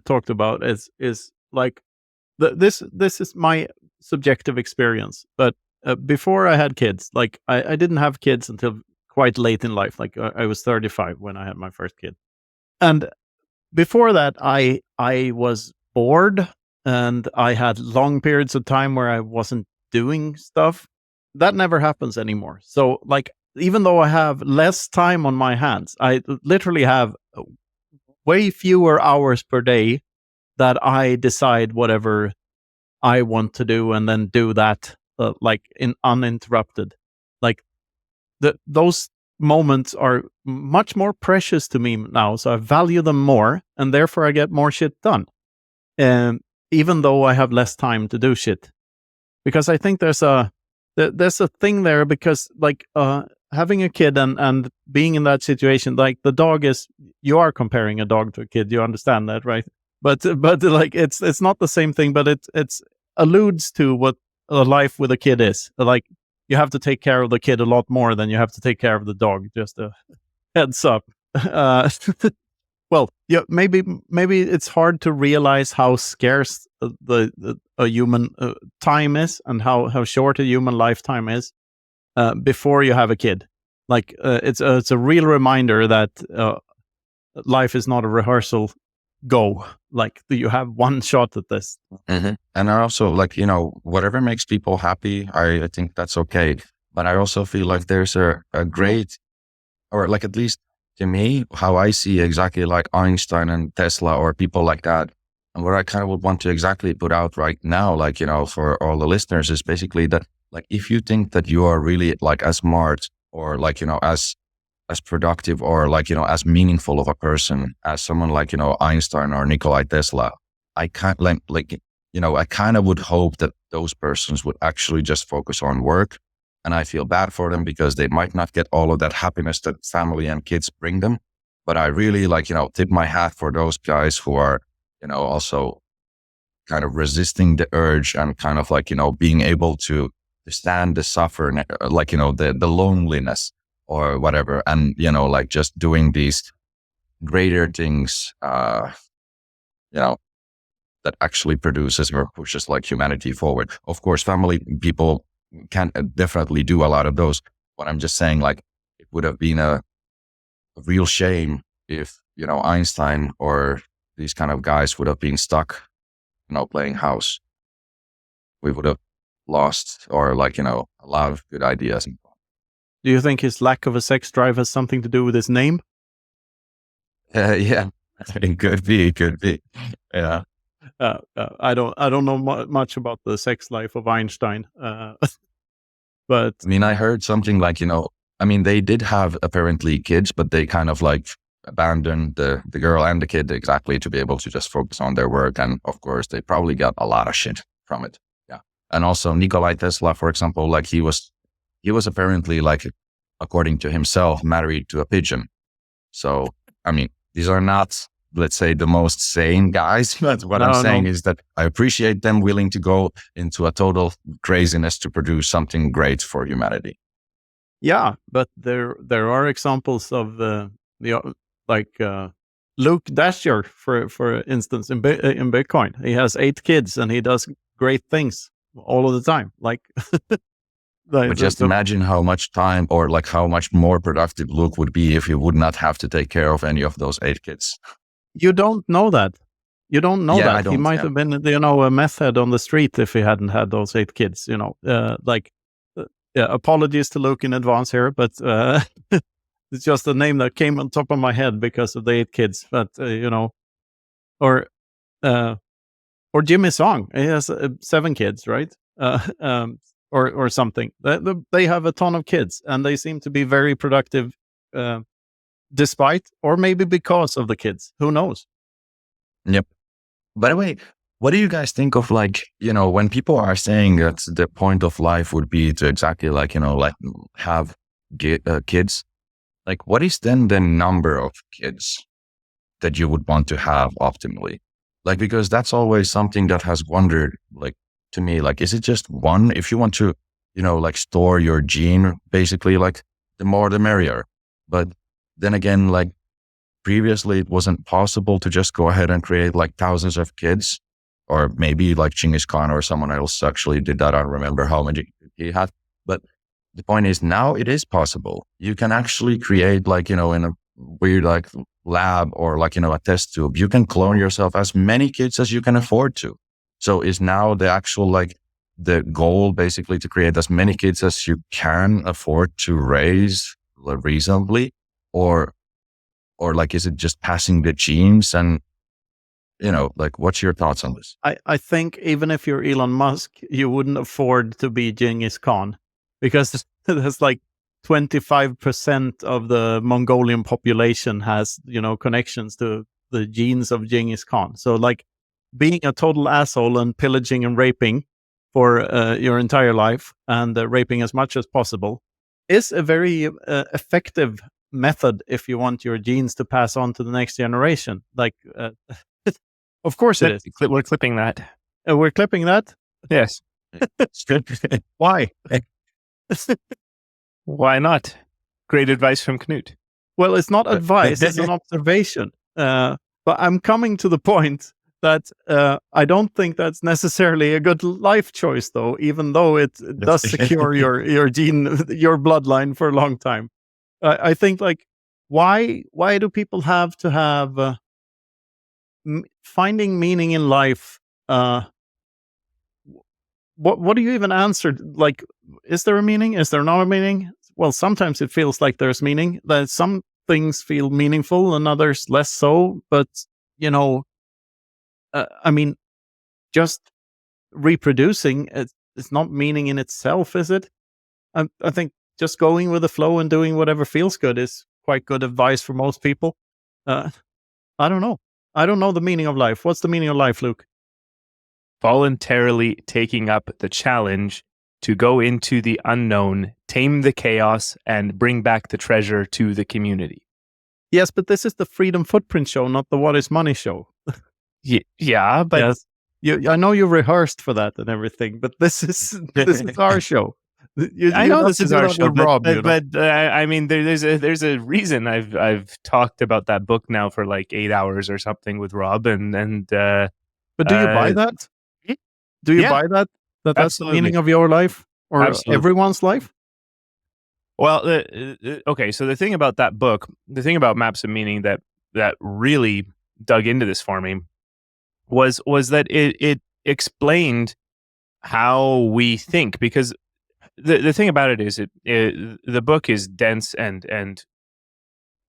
talked about is like this is my subjective experience. But before I had kids, like I didn't have kids until quite late in life. Like I was 35 when I had my first kid, and before that I was bored and I had long periods of time where I wasn't doing stuff. That never happens anymore. So like, even though I have less time on my hands, I literally have way fewer hours per day that I decide whatever I want to do and then do that like in uninterrupted. Like those moments are much more precious to me now, so I value them more, and therefore I get more shit done. Even though I have less time to do shit, because I think there's a thing there, because like having a kid and being in that situation, like the dog is, you are comparing a dog to a kid. You understand that, right? But like it's not the same thing, but it's alludes to what a life with a kid is. Like you have to take care of the kid a lot more than you have to take care of the dog. Just a heads up. Well, yeah, maybe it's hard to realize how scarce a human time is and how short a human lifetime is before you have a kid. Like it's a real reminder that life is not a rehearsal. Go, like you have one shot at this. Mm-hmm. And I also like, whatever makes people happy, I think that's okay. But I also feel like there's a great, or like at least to me, how I see exactly like Einstein and Tesla or people like that. And what I kind of would want to exactly put out right now, like, for all the listeners, is basically that, like, if you think that you are really like as smart or like, as productive or like, as meaningful of a person as someone like, Einstein or Nikola Tesla, I can't like I kind of would hope that those persons would actually just focus on work. And I feel bad for them because they might not get all of that happiness that family and kids bring them. But I really tip my hat for those guys who are, also kind of resisting the urge and kind of being able to stand the suffering, the loneliness or whatever. And, just doing these greater things, that actually produces or pushes humanity forward. Of course, family people can definitely do a lot of those. But I'm just saying it would have been a real shame if, Einstein or these kind of guys would have been stuck, playing house. We would have lost or a lot of good ideas. Do you think his lack of a sex drive has something to do with his name? Yeah, it could be. Yeah. I don't know much about the sex life of Einstein, but I mean, I heard something they did have apparently kids, but they kind of abandoned the girl and the kid exactly to be able to just focus on their work. And of course, they probably got a lot of shit from it. Yeah. And also Nikola Tesla, for example, he was apparently according to himself, married to a pigeon. So, I mean, these are not, let's say, the most sane guys. But what I'm saying is that I appreciate them willing to go into a total craziness to produce something great for humanity. Yeah, but there are examples of Luke Dasher, for instance, in Bitcoin. He has 8 kids and he does great things all of the time. But just imagine how much time or how much more productive Luke would be if he would not have to take care of any of those 8 kids. You don't know that. You don't know that. He might have been, a meth head on the street if he hadn't had those 8 kids, apologies to Luke in advance here, but it's just a name that came on top of my head because of the 8 kids. But, or Jimmy Song, he has 7 kids, right? Or something. They have a ton of kids and they seem to be very productive despite or maybe because of the kids. Who knows? Yep. By the way, what do you guys think of when people are saying that the point of life would be to exactly have kids? What is then the number of kids that you would want to have optimally? Because that's always something that has wondered to me, is it just one? If you want to, store your gene, basically, the more the merrier. But then again, previously it wasn't possible to just go ahead and create thousands of kids, or maybe Genghis Khan or someone else actually did that. I don't remember how many he had. But the point is now it is possible. You can actually create in a weird lab or a test tube. You can clone yourself as many kids as you can afford to. So is now the actual the goal basically to create as many kids as you can afford to raise reasonably, or is it just passing the genes? And what's your thoughts on this? I think even if you're Elon Musk, you wouldn't afford to be Genghis Khan because there's 25% of the Mongolian population has connections to the genes of Genghis Khan. So being a total asshole and pillaging and raping for your entire life and raping as much as possible is a very effective method if you want your genes to pass on to the next generation. Of course it is. We're clipping that. We're clipping that? Yes. Why? Why not? Great advice from Knut. Well, it's not advice, it's an observation. But I'm coming to the point that I don't think that's necessarily a good life choice, though, even though it does secure your gene, your bloodline for a long time. I think why do people have to have finding meaning in life? What do you even answer? Is there a meaning? Is there not a meaning? Well, sometimes it feels like there's meaning. That some things feel meaningful and others less so. But just reproducing it's not meaning in itself, is it? I think just going with the flow and doing whatever feels good is quite good advice for most people. I don't know. I don't know the meaning of life. What's the meaning of life, Luke? voluntarily taking up the challenge to go into the unknown, tame the chaos, and bring back the treasure to the community. Yes, but this is the Freedom Footprint show, not the What Is Money show. Yeah, but yes. I know you rehearsed for that and everything, but this is our show. I know this is our that show, with Rob, but I mean, there's a reason I've talked about that book now for like 8 hours or something with Rob, and but do you buy that? Do you buy that? That's absolutely. the meaning of your life or Absolutely. everyone's life? Well, okay. So the thing about that book, the thing about Maps of Meaning that really dug into this for me was that it explained how we think, because the thing about it is the book is dense and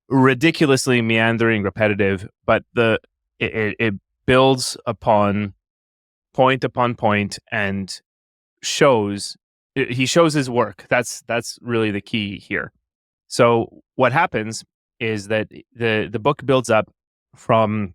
ridiculously meandering, repetitive, but it builds upon point and he shows his work. That's really the key here. So what happens is that the book builds up from,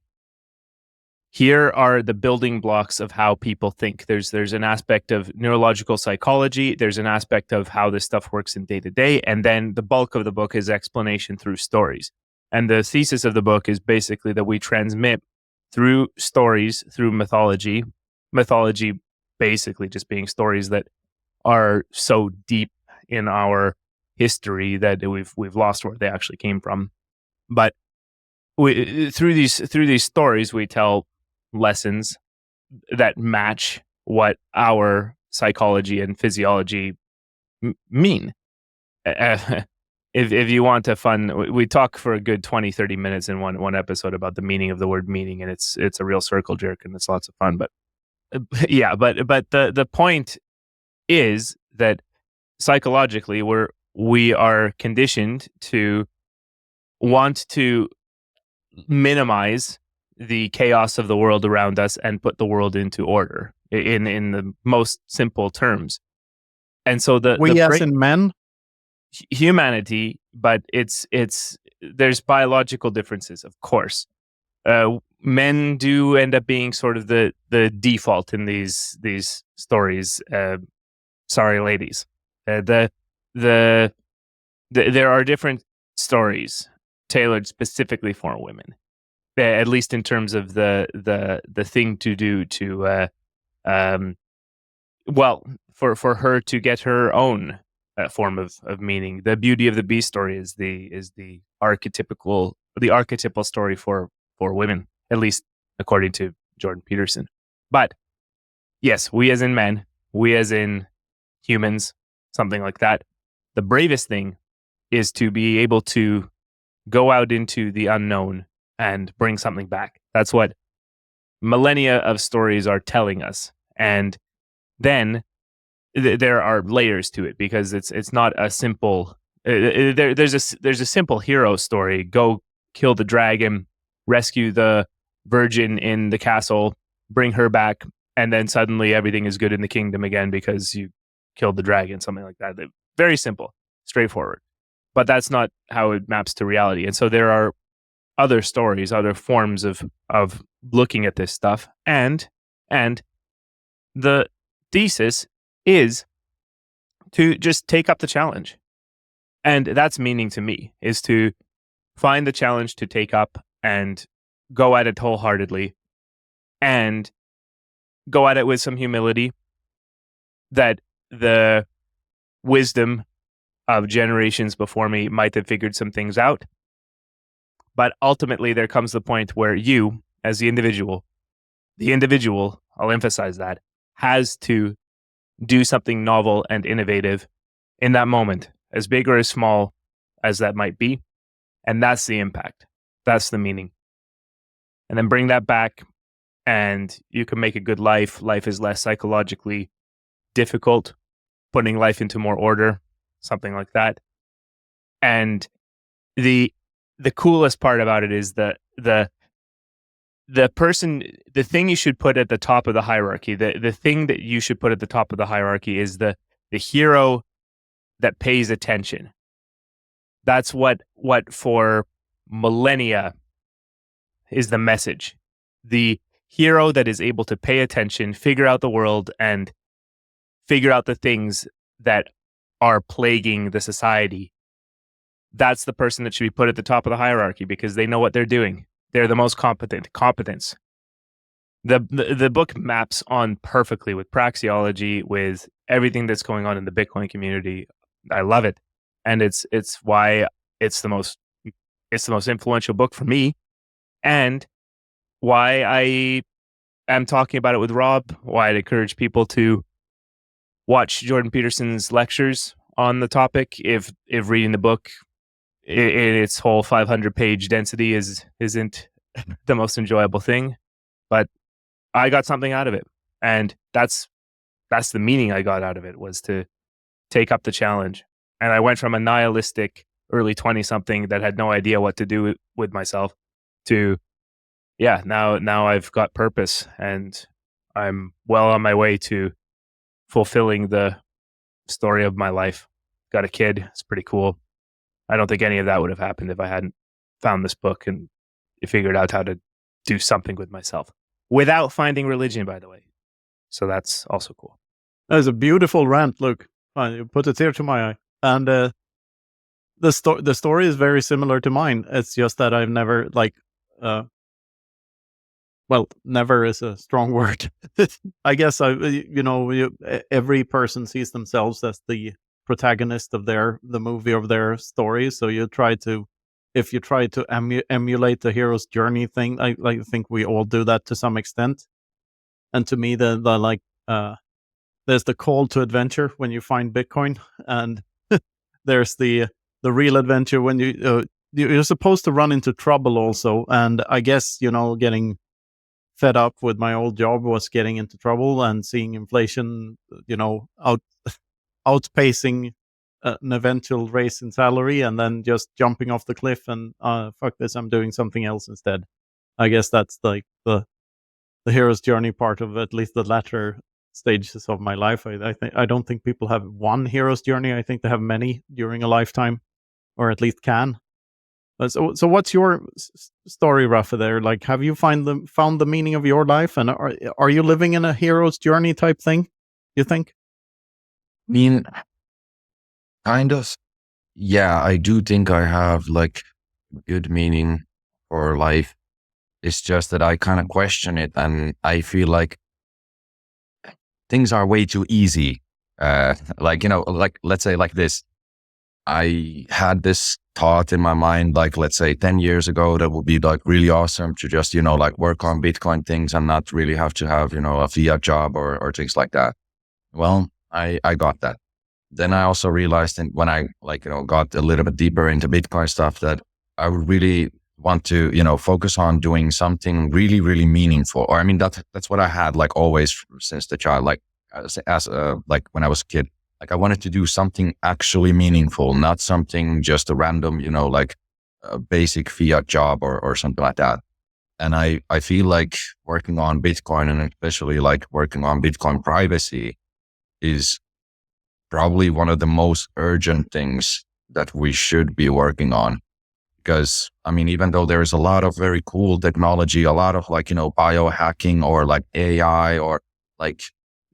here are the building blocks of how people think. There's an aspect of neurological psychology. There's an aspect of how this stuff works in day to day. And then the bulk of the book is explanation through stories. And the thesis of the book is basically that we transmit through stories, through mythology basically just being stories that are so deep in our history that we've lost where they actually came from. But through these stories, we tell lessons that match what our psychology and physiology mean. If you want a fun, we talk for a good 20-30 minutes in one episode about the meaning of the word meaning, and it's a real circle jerk, and it's lots of fun. But yeah, but the point is that psychologically we are conditioned to want to minimize the chaos of the world around us and put the world into order in the most simple terms. And so in men, humanity, but it's there's biological differences, of course. Men do end up being sort of the default in these stories. Sorry, ladies. There are different stories tailored specifically for women, at least in terms of the thing to do to, for her to get her own form of meaning. The Beauty of the Beast story is the archetypal story for women, at least according to Jordan Peterson. But yes, we as in men, we as in humans, something like that. The bravest thing is to be able to go out into the unknown and bring something back. That's what millennia of stories are telling us. And then there are layers to it, because it's not a simple. There's a simple hero story: go kill the dragon, rescue the virgin in the castle, bring her back, and then suddenly everything is good in the kingdom again because you killed the dragon, something like that. Very simple, straightforward. But that's not how it maps to reality. And so there are other stories, other forms of looking at this stuff. And the thesis is to just take up the challenge. And that's meaning to me, is to find the challenge to take up and go at it wholeheartedly, and go at it with some humility, that the wisdom of generations before me might have figured some things out. But ultimately, there comes the point where you, as the individual, I'll emphasize that, has to do something novel and innovative in that moment, as big or as small as that might be. And that's the impact. That's the meaning. And then bring that back, and you can make a good life. Life is less psychologically difficult, putting life into more order, something like that. And the coolest part about it is the thing you should put at the top of the hierarchy. The thing that you should put at the top of the hierarchy is the hero that pays attention. That's what for millennia is the message. The hero that is able to pay attention, figure out the world, and figure out the things that are plaguing the society. That's the person that should be put at the top of the hierarchy because they know what they're doing. They're the most competent. Competence. The book maps on perfectly with praxeology, with everything that's going on in the Bitcoin community. I love it, and it's why it's the most influential book for me, and why I am talking about it with Rob. Why I'd encourage people to watch Jordan Peterson's lectures on the topic if reading the book in its whole 500-page density isn't the most enjoyable thing, but I got something out of it, and that's the meaning I got out of it, was to take up the challenge. And I went from a nihilistic early 20-something that had no idea what to do with myself to, now I've got purpose, and I'm well on my way to fulfilling the story of my life. Got a kid. It's pretty cool. I don't think any of that would have happened if I hadn't found this book and figured out how to do something with myself without finding religion, by the way. So that's also cool. That's a beautiful rant, Luke. You put a tear to my eye. And the story is very similar to mine. It's just that I've never, never is a strong word. I guess every person sees themselves as the protagonist of the movie of their story. So if you try to emulate the hero's journey thing, I think we all do that to some extent. And to me, there's the call to adventure when you find Bitcoin, and there's the real adventure when you're supposed to run into trouble also. And I guess, getting fed up with my old job was getting into trouble and seeing inflation, outpacing an eventual raise in salary, and then just jumping off the cliff and fuck this, I'm doing something else instead. I guess that's like the hero's journey part of at least the latter stages of my life. I don't think people have one hero's journey. I think they have many during a lifetime, or at least can. So what's your story, Rafa? There, like, have you found the meaning of your life, and are you living in a hero's journey type thing, you think? I mean, kind of. Yeah, I do think I have like good meaning for life. It's just that I kind of question it, and I feel like things are way too easy. Let's say like this. I had this thought in my mind, like, let's say 10 years ago, that would be like really awesome to just, work on Bitcoin things and not really have to have, a fiat job or things like that. Well, I got that. Then I also realized when I got a little bit deeper into Bitcoin stuff that I would really want to, focus on doing something really, really meaningful. Or I mean, that's what I had like always since the child, like like when I was a kid. Like I wanted to do something actually meaningful, not something just a random, like a basic fiat job or something like that. And I feel like working on Bitcoin, and especially like working on Bitcoin privacy, is probably one of the most urgent things that we should be working on. Because I mean, even though there is a lot of very cool technology, a lot of like, biohacking or like AI or like,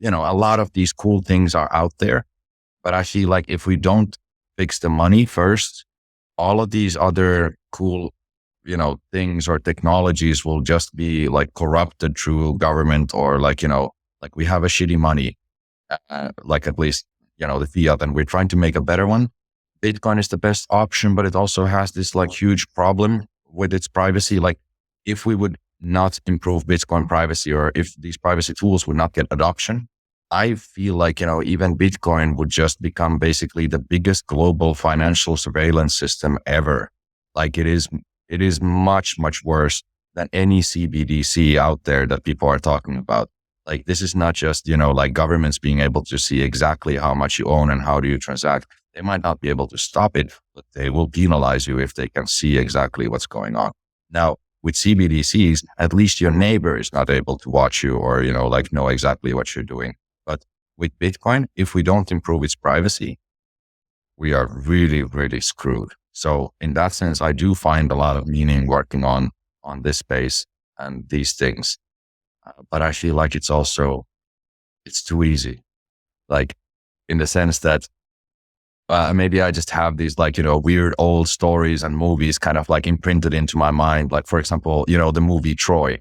a lot of these cool things are out there. But I feel like if we don't fix the money first, all of these other cool, things or technologies will just be like corrupted through government, or like, like we have a shitty money, like at least, the fiat, and we're trying to make a better one. Bitcoin is the best option, but it also has this like huge problem with its privacy. Like if we would not improve Bitcoin privacy, or if these privacy tools would not get adoption, I feel like, even Bitcoin would just become basically the biggest global financial surveillance system ever. Like it is much, much worse than any CBDC out there that people are talking about. Like this is not just, like governments being able to see exactly how much you own and how do you transact. They might not be able to stop it, but they will penalize you if they can see exactly what's going on. Now, with CBDCs, at least your neighbor is not able to watch you or, know exactly what you're doing. But with Bitcoin, if we don't improve its privacy, we are really, really screwed. So in that sense, I do find a lot of meaning working on this space and these things. But I feel like it's too easy. Like in the sense that maybe I just have these like, weird old stories and movies kind of like imprinted into my mind. Like, for example, the movie Troy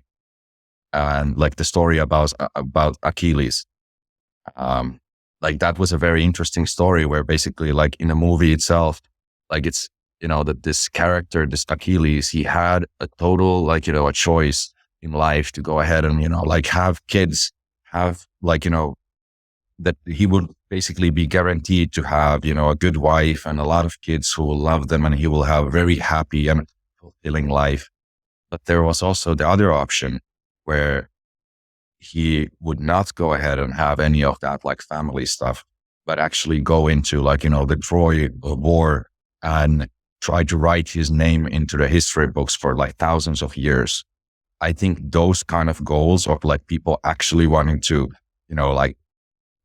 and like the story about Achilles. Like that was a very interesting story where basically like in the movie itself, like it's, that this character, this Achilles, he had a total, like, a choice in life to go ahead and, like have kids, have like, that he would basically be guaranteed to have, a good wife and a lot of kids who will love them, and he will have a very happy and fulfilling life. But there was also the other option where he would not go ahead and have any of that like family stuff, but actually go into like, the Troy War and try to write his name into the history books for like thousands of years. I think those kind of goals of like people actually wanting to, like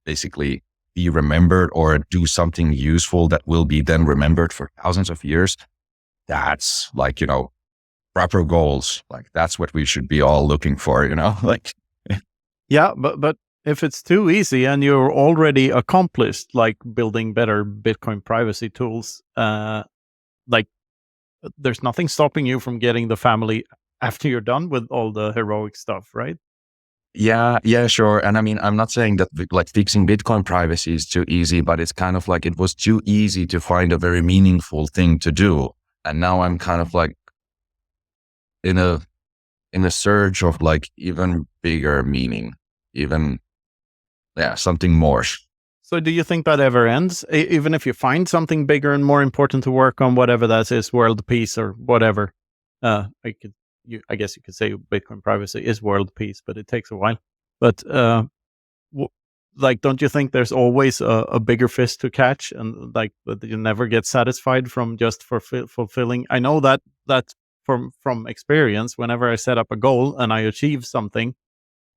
basically be remembered or do something useful that will be then remembered for thousands of years. That's like, proper goals. Like that's what we should be all looking for, like. Yeah, but if it's too easy and you're already accomplished, like building better Bitcoin privacy tools, like there's nothing stopping you from getting the family after you're done with all the heroic stuff, right? Yeah, sure. And I mean, I'm not saying that like fixing Bitcoin privacy is too easy, but it's kind of like it was too easy to find a very meaningful thing to do. And now I'm kind of like in a search of like even bigger meaning, something more. So do you think that ever ends? Even if you find something bigger and more important to work on, whatever that is, world peace or whatever. I guess you could say Bitcoin privacy is world peace, but it takes a while. But like, don't you think there's always a bigger fish to catch, and like that you never get satisfied from just fulfilling? I know that from experience. Whenever I set up a goal and I achieve something,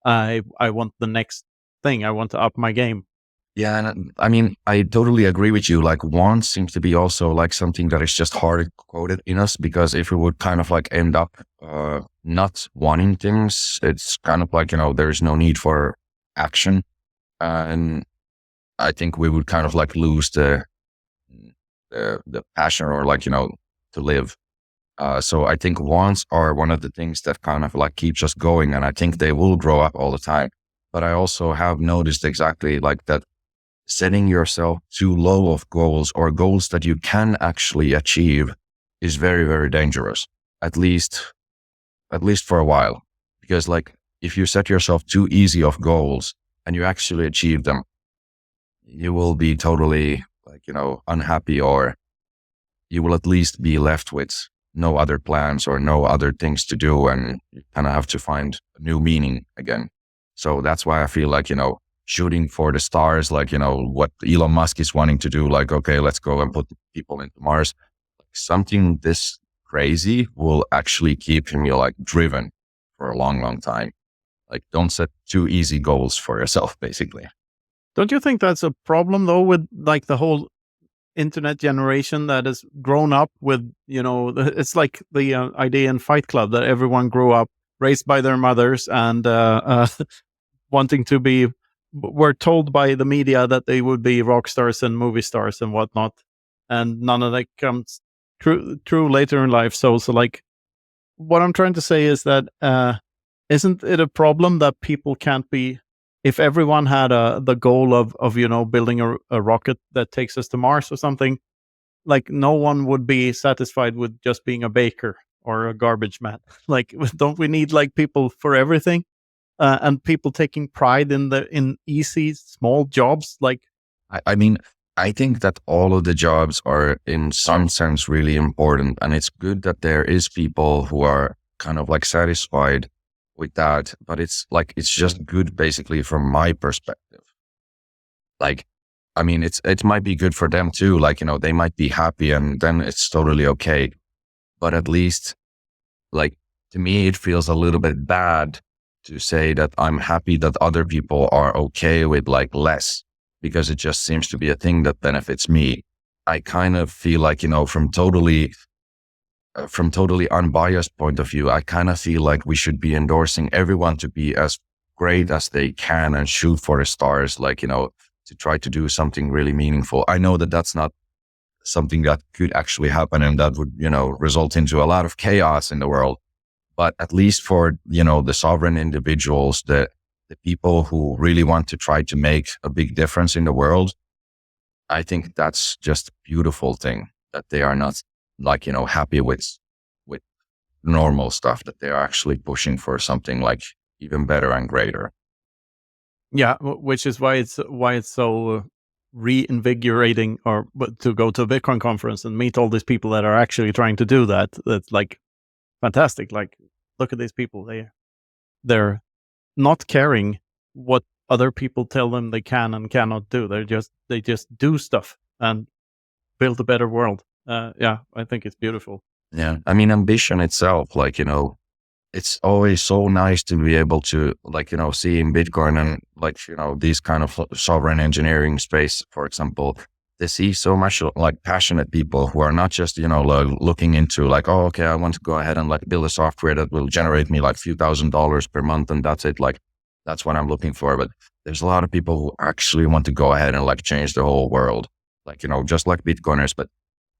I want the next thing. I want to up my game. Yeah, and I mean, I totally agree with you. Like, want seems to be also like something that is just hard coded in us, because if we would kind of like end up not wanting things, it's kind of like, there's no need for action. And I think we would kind of like lose the passion or like, to live. So I think wants are one of the things that kind of like keeps us going. And I think they will grow up all the time. But I also have noticed exactly like that setting yourself too low of goals or goals that you can actually achieve is very, very dangerous, at least for a while. Because like if you set yourself too easy of goals and you actually achieve them, you will be totally like, unhappy, or you will at least be left with no other plans or no other things to do. And you kind of have to find a new meaning again. So that's why I feel like, shooting for the stars, like, what Elon Musk is wanting to do, like, okay, let's go and put people into Mars. Something this crazy will actually keep him, like, driven for a long, long time. Like, don't set too easy goals for yourself, basically. Don't you think that's a problem, though, with like the whole internet generation that has grown up with, it's like the idea in Fight Club that everyone grew up raised by their mothers and wanting to be, were told by the media that they would be rock stars and movie stars and whatnot, and none of that comes true later in life. So like, what I'm trying to say is that isn't it a problem that people can't be? If everyone had the goal of building a rocket that takes us to Mars or something, like no one would be satisfied with just being a baker or a garbage man. Like, don't we need like people for everything? And people taking pride in easy small jobs. Like, I mean, I think that all of the jobs are in some sense really important, and it's good that there is people who are kind of like satisfied with that. But it's like, it's just good basically from my perspective. Like, I mean, it might be good for them too. Like, they might be happy, and then it's totally okay. But at least, like, to me, it feels a little bit bad to say that I'm happy that other people are okay with like less, because it just seems to be a thing that benefits me. I kind of feel like, from totally unbiased point of view, I kind of feel like we should be endorsing everyone to be as great as they can and shoot for the stars, like, to try to do something really meaningful. I know that that's not something that could actually happen and that would, result into a lot of chaos in the world. But at least for, the sovereign individuals, the people who really want to try to make a big difference in the world, I think that's just a beautiful thing, that they are not like, happy with normal stuff, that they are actually pushing for something like even better and greater. Yeah, which is why it's so reinvigorating, to go to a Bitcoin conference and meet all these people that are actually trying to do that. That's like fantastic. Like, look at these people. They're not caring what other people tell them they can and cannot do. They just do stuff and build a better world. Yeah, I think it's beautiful. Yeah. I mean, ambition itself, like, it's always so nice to be able to, like, see in Bitcoin and like, these kind of sovereign engineering space, for example, they see so much like passionate people who are not just, like, looking into like, oh, okay, I want to go ahead and like build a software that will generate me like a few $1,000s per month. And that's it. Like, that's what I'm looking for. But there's a lot of people who actually want to go ahead and like change the whole world. Like, just like Bitcoiners, but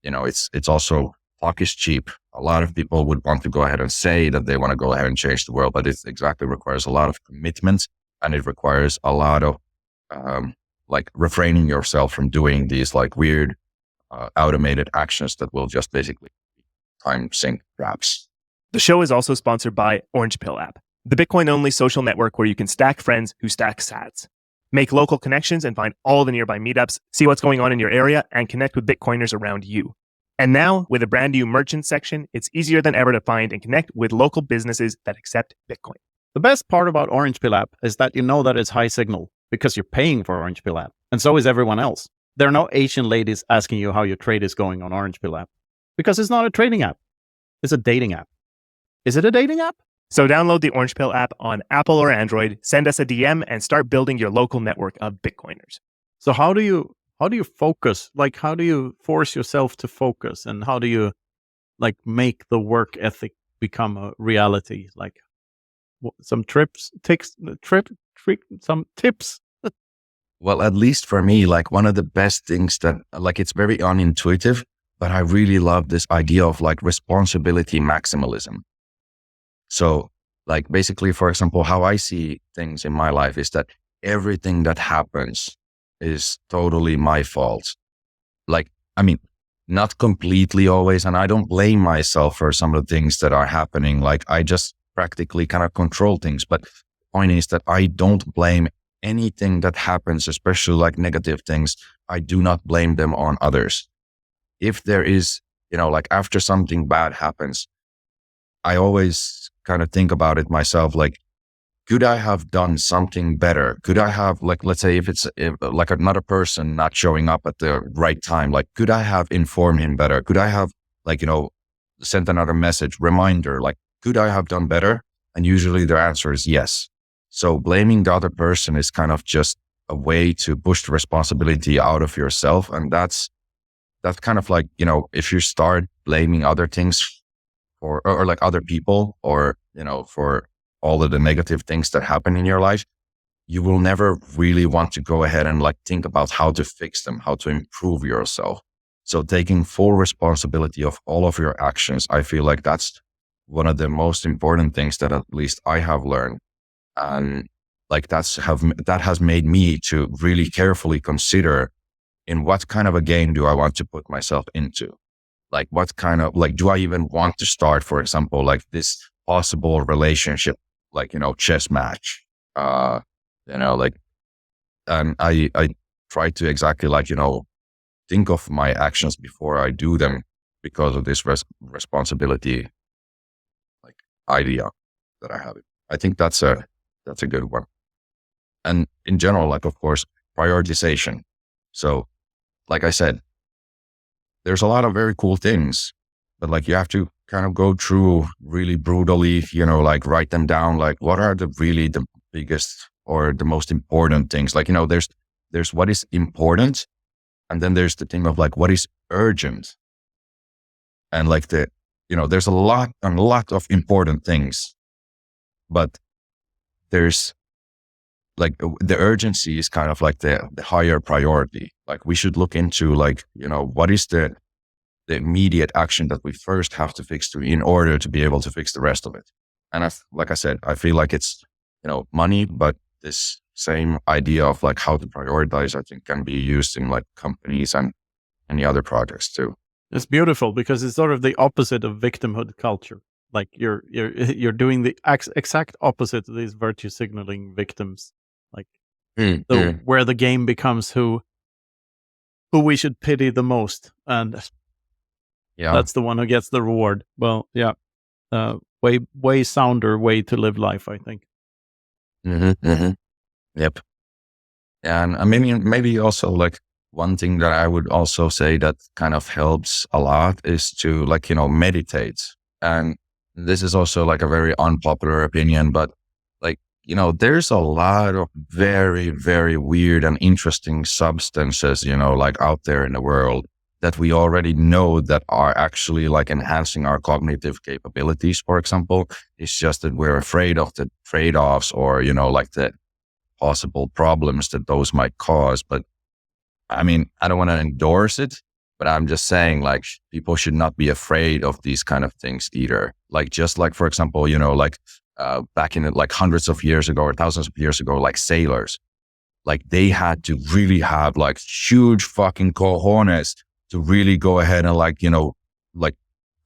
it's also, talk is cheap. A lot of people would want to go ahead and say that they want to go ahead and change the world, but it exactly requires a lot of commitment, and it requires a lot of like refraining yourself from doing these like weird automated actions that will just basically time sink traps. The show is also sponsored by Orange Pill app, the Bitcoin-only social network where you can stack friends who stack sats. Make local connections and find all the nearby meetups, see what's going on in your area, and connect with Bitcoiners around you. And now, with a brand new merchant section, it's easier than ever to find and connect with local businesses that accept Bitcoin. The best part about Orange Pill app is that you know that it's high signal because you're paying for Orange Pill app, and so is everyone else. There are no Asian ladies asking you how your trade is going on Orange Pill app, because it's not a trading app. It's a dating app. Is it a dating app? So download the Orange Pill app on Apple or Android, send us a DM, and start building your local network of Bitcoiners. So how do you focus? Like, how do you force yourself to focus, and how do you like make the work ethic become a reality? Like, some some tips. Well, at least for me, like one of the best things that, like, it's very unintuitive, but I really love this idea of like responsibility maximalism. So like basically, for example, how I see things in my life is that everything that happens is totally my fault. Like, I mean, not completely always. And I don't blame myself for some of the things that are happening. Like, I just practically kind of control things. But the point is that I don't blame anything that happens, especially like negative things. I do not blame them on others. If there is, like after something bad happens, I always kind of think about it myself. Like, could I have done something better? Could I have, like, let's say if like another person not showing up at the right time, like, could I have informed him better? Could I have, like, sent another message, reminder, like, could I have done better? And usually the answer is yes. So blaming the other person is kind of just a way to push the responsibility out of yourself. And that's kind of like, if you start blaming other things or like other people, or, for all of the negative things that happen in your life, you will never really want to go ahead and like think about how to fix them, how to improve yourself. So taking full responsibility of all of your actions, I feel like that's one of the most important things that at least I have learned. And like that has made me to really carefully consider, in what kind of a game do I want to put myself into? Like, what kind of, like, do I even want to start, for example, like this possible relationship, like, chess match, like, and I try to exactly like, think of my actions before I do them, because of this responsibility, like, idea that I have. I think that's a good one. And in general, like, of course, prioritization. So like I said, there's a lot of very cool things, but like you have to kind of go through really brutally, like write them down. Like, what are the biggest or the most important things? Like, there's what is important. And then there's the thing of like, what is urgent? And like there's a lot of important things, but there's like the urgency is kind of like the higher priority. Like we should look into like, what is the immediate action that we first have to fix in order to be able to fix the rest of it. And like I said, I feel like it's, money, but this same idea of like how to prioritize, I think can be used in like companies and any other projects too. It's beautiful because it's sort of the opposite of victimhood culture. Like you're doing the exact opposite of these virtue signaling victims. Like where the game becomes who we should pity the most, and that's the one who gets the reward. Well, yeah, way sounder way to live life, I think. Yep. And I mean, maybe also like one thing that I would also say that kind of helps a lot is to like, meditate. And this is also like a very unpopular opinion, but like, there's a lot of very, very weird and interesting substances, like out there in the world that we already know that are actually like enhancing our cognitive capabilities, for example. It's just that we're afraid of the trade-offs or, like the possible problems that those might cause. But I mean, I don't want to endorse it, but I'm just saying like people should not be afraid of these kind of things either. Like, just like, for example, like back in like hundreds of years ago or thousands of years ago, like sailors, like they had to really have like huge fucking cojones to really go ahead and like, like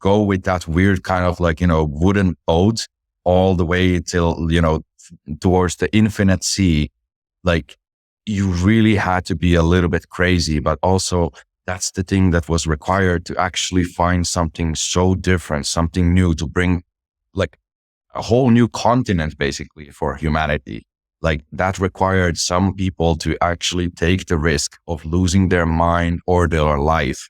go with that weird kind of like, wooden boat all the way till, towards the infinite sea. Like you really had to be a little bit crazy, but also that's the thing that was required to actually find something so different, something new to bring like a whole new continent basically for humanity. Like that required some people to actually take the risk of losing their mind or their life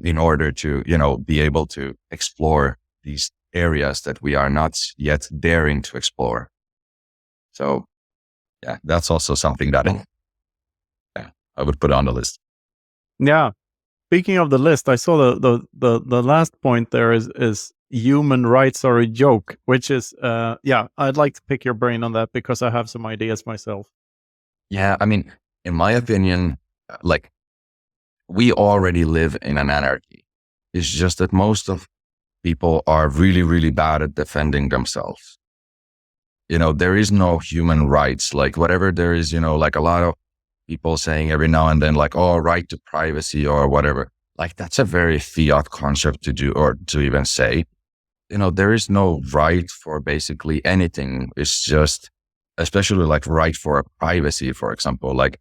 in order to, be able to explore these areas that we are not yet daring to explore. So yeah, that's also something that I would put on the list. Yeah. Speaking of the list, I saw the last point there is human rights are a joke, which is, I'd like to pick your brain on that because I have some ideas myself. Yeah. I mean, in my opinion, like we already live in an anarchy. It's just that most of people are really, really bad at defending themselves. There is no human rights, like whatever there is, like a lot of people saying every now and then, like, oh, right to privacy or whatever. Like that's a very fiat concept to do or to even say. There is no right for basically anything. It's just, especially like right for privacy, for example, like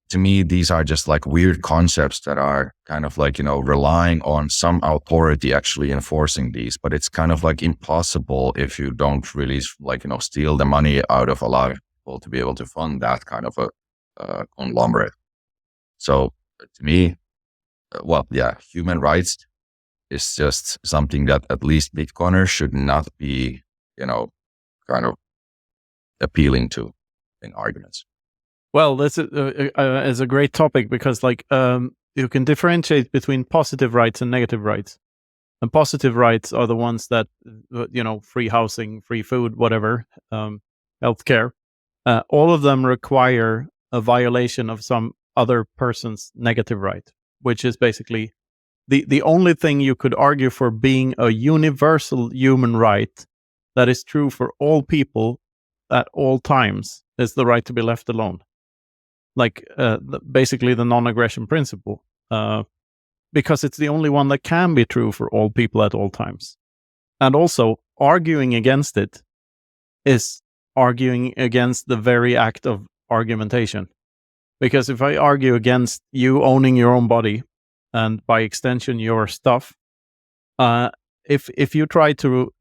to me, these are just like weird concepts that are kind of like, relying on some authority actually enforcing these, but it's kind of like impossible if you don't really like, steal the money out of a lot of people to be able to fund that kind of a conglomerate. So to me, human rights is just something that at least Bitcoiners should not be, kind of appealing to in arguments. Well, this is a great topic because like you can differentiate between positive rights and negative rights. And positive rights are the ones that, free housing, free food, whatever, healthcare. All of them require a violation of some other person's negative right, which is basically the only thing you could argue for being a universal human right that is true for all people at all times is the right to be left alone. Like basically the non-aggression principle, because it's the only one that can be true for all people at all times. And also arguing against it is arguing against the very act of argumentation. Because if I argue against you owning your own body and by extension your stuff, if you try to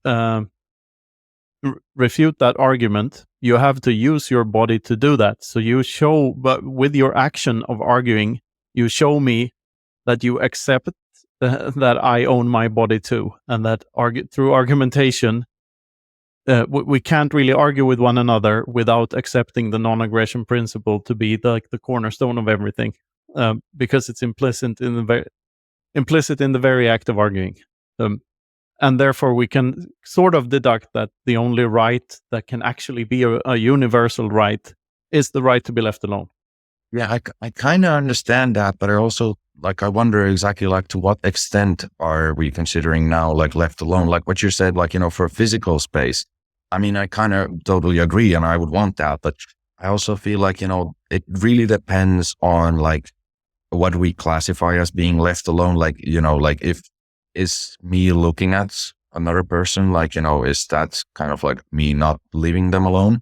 refute that argument, you have to use your body to do that. So you show, but with your action of arguing, you show me that you accept that I own my body too, and that through argumentation, we can't really argue with one another without accepting the non-aggression principle to be the cornerstone of everything, because it's implicit in the very act of arguing. And therefore, we can sort of deduct that the only right that can actually be a universal right is the right to be left alone. Yeah, I kind of understand that, but I also I wonder exactly to what extent are we considering now left alone? Like what you said, for physical space. I mean, I kind of totally agree, and I would want that, but I also feel it really depends on what we classify as being left alone. If is me looking at another person, is that kind of me not leaving them alone?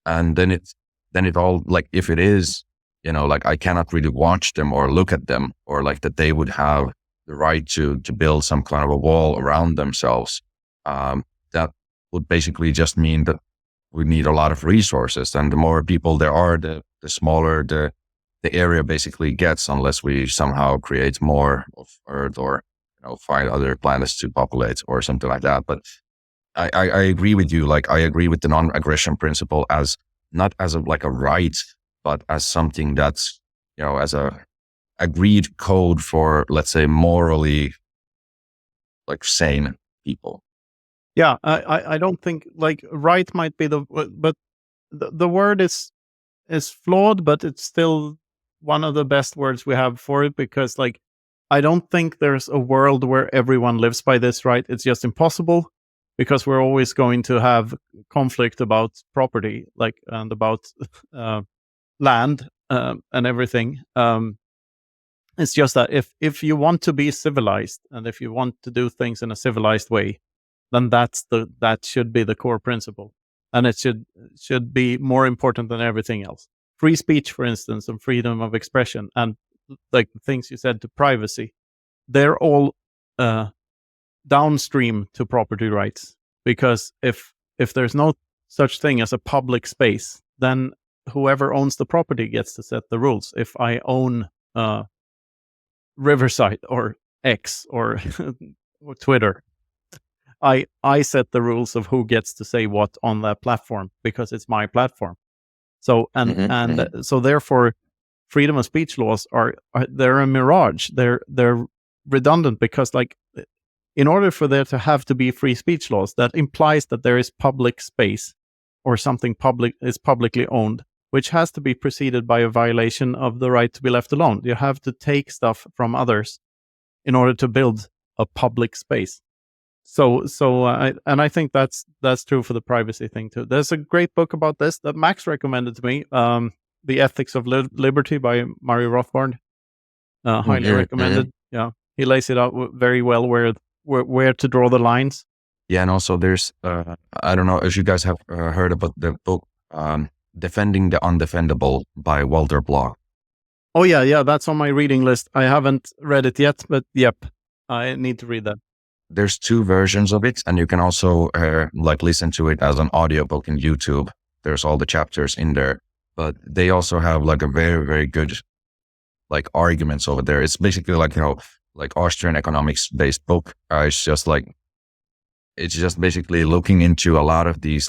And then it all if it is, I cannot really watch them or look at them, or that they would have the right to build some kind of a wall around themselves. That would basically just mean that we need a lot of resources, and the more people there are, the smaller the area basically gets, unless we somehow create more of Earth, or find other planets to populate or something like that. But I agree with you. I agree with the non-aggression principle as not as a right, but as something that's as a agreed code for, let's say, morally sane people. Yeah, I don't think right might be but the word is flawed, but it's still one of the best words we have for it, because I don't think there's a world where everyone lives by this right. It's just impossible, because we're always going to have conflict about property, and about land and everything. It's just that if you want to be civilized, and if you want to do things in a civilized way, then that should be the core principle, and it should be more important than everything else. Free speech, for instance, and freedom of expression, and the things you said to privacy, they're all downstream to property rights. Because if there's no such thing as a public space, then whoever owns the property gets to set the rules. If I own Riverside or X or Twitter, I set the rules of who gets to say what on that platform, because it's my platform. So so therefore, freedom of speech laws are they're a mirage. They're redundant, because in order for there to have to be free speech laws, that implies that there is public space, or something public is publicly owned, which has to be preceded by a violation of the right to be left alone. You have to take stuff from others in order to build a public space. I think that's true for the privacy thing too. There's a great book about this that Max recommended to me, The Ethics of Liberty by Murray Rothbard. Highly recommended. Yeah, he lays it out very well where to draw the lines. Yeah, and also there's I don't know if you guys have heard about the book Defending the Undefendable by Walter Block. Oh yeah, that's on my reading list. I haven't read it yet, but yep, I need to read that. There's 2 versions of it, and you can also listen to it as an audiobook in YouTube. There's all the chapters in there, but they also have a very, very good arguments over there. It's basically Austrian economics based book. It's just basically looking into a lot of these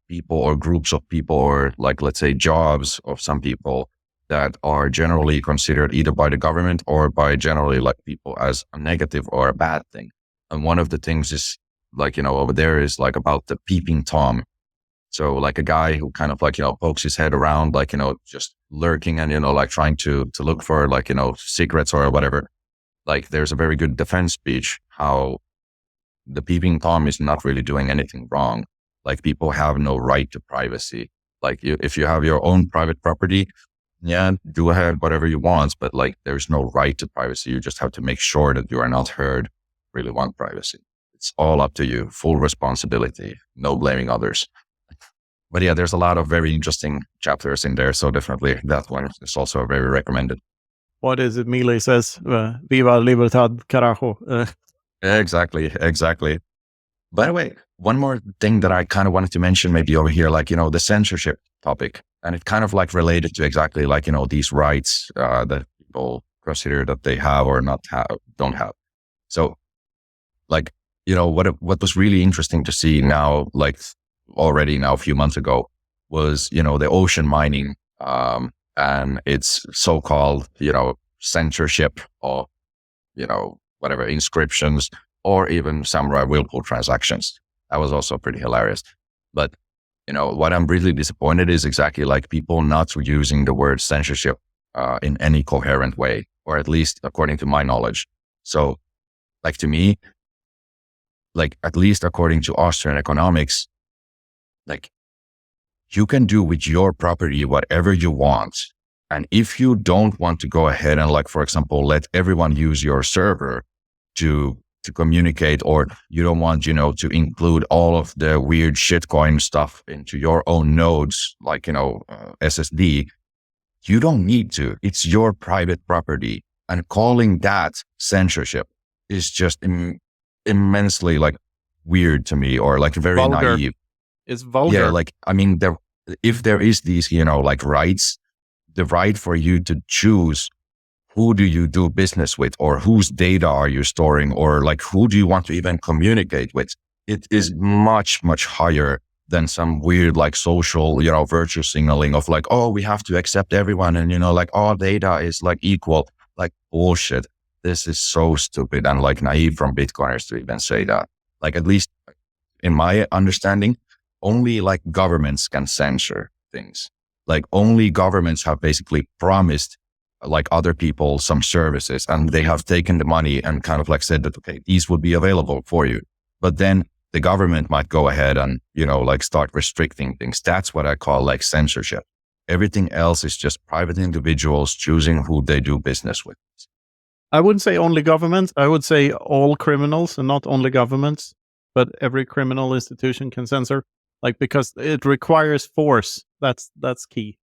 people or groups of people, or let's say jobs of some people that are generally considered either by the government or by generally people as a negative or a bad thing. And one of the things is over there is about the peeping Tom. So a guy who kind of pokes his head around, just lurking and, trying to look for secrets or whatever. There's a very good defense speech how the peeping Tom is not really doing anything wrong. People have no right to privacy. If you have your own private property, yeah, do ahead, whatever you want, but there's no right to privacy. You just have to make sure that you are not heard. Really want privacy. It's all up to you. Full responsibility. No blaming others. But yeah, there's a lot of very interesting chapters in there. So definitely that one is also very recommended. What is it Milei says? Viva libertad, carajo. Exactly. By the way, one more thing that I kind of wanted to mention maybe over here, the censorship topic. And it kind of related to exactly these rights that people consider that they have or don't have. So what was really interesting to see now, already now a few months ago, was, the ocean mining and its so-called, censorship or, whatever inscriptions or even Samurai Whirlpool transactions. That was also pretty hilarious. But, what I'm really disappointed is exactly like people not using the word censorship in any coherent way, or at least according to my knowledge. So, like to me, like at least according to Austrian economics, like you can do with your property whatever you want. And if you don't want to go ahead and like, for example, let everyone use your server to communicate, or you don't want, to include all of the weird shitcoin stuff into your own nodes, like, SSD, you don't need to. It's your private property. And calling that censorship is just immensely like weird to me, or like very Vulgar. naive. It's vulgar. Yeah, like, I mean, if there is these, like rights, the right for you to choose who do you do business with, or whose data are you storing, or like who do you want to even communicate with, it is much, much higher than some weird like social, virtue signaling of like, oh, we have to accept everyone, and like all data is like equal. Like bullshit. This is so stupid and like naive from Bitcoiners to even say that. Like, at least in my understanding, only like governments can censor things. Like only governments have basically promised like other people some services, and they have taken the money and kind of like said that, okay, these will be available for you. But then the government might go ahead and, like start restricting things. That's what I call like censorship. Everything else is just private individuals choosing who they do business with. I wouldn't say only governments. I would say all criminals, and not only governments, but every criminal institution can censor, like, because it requires force. That's key.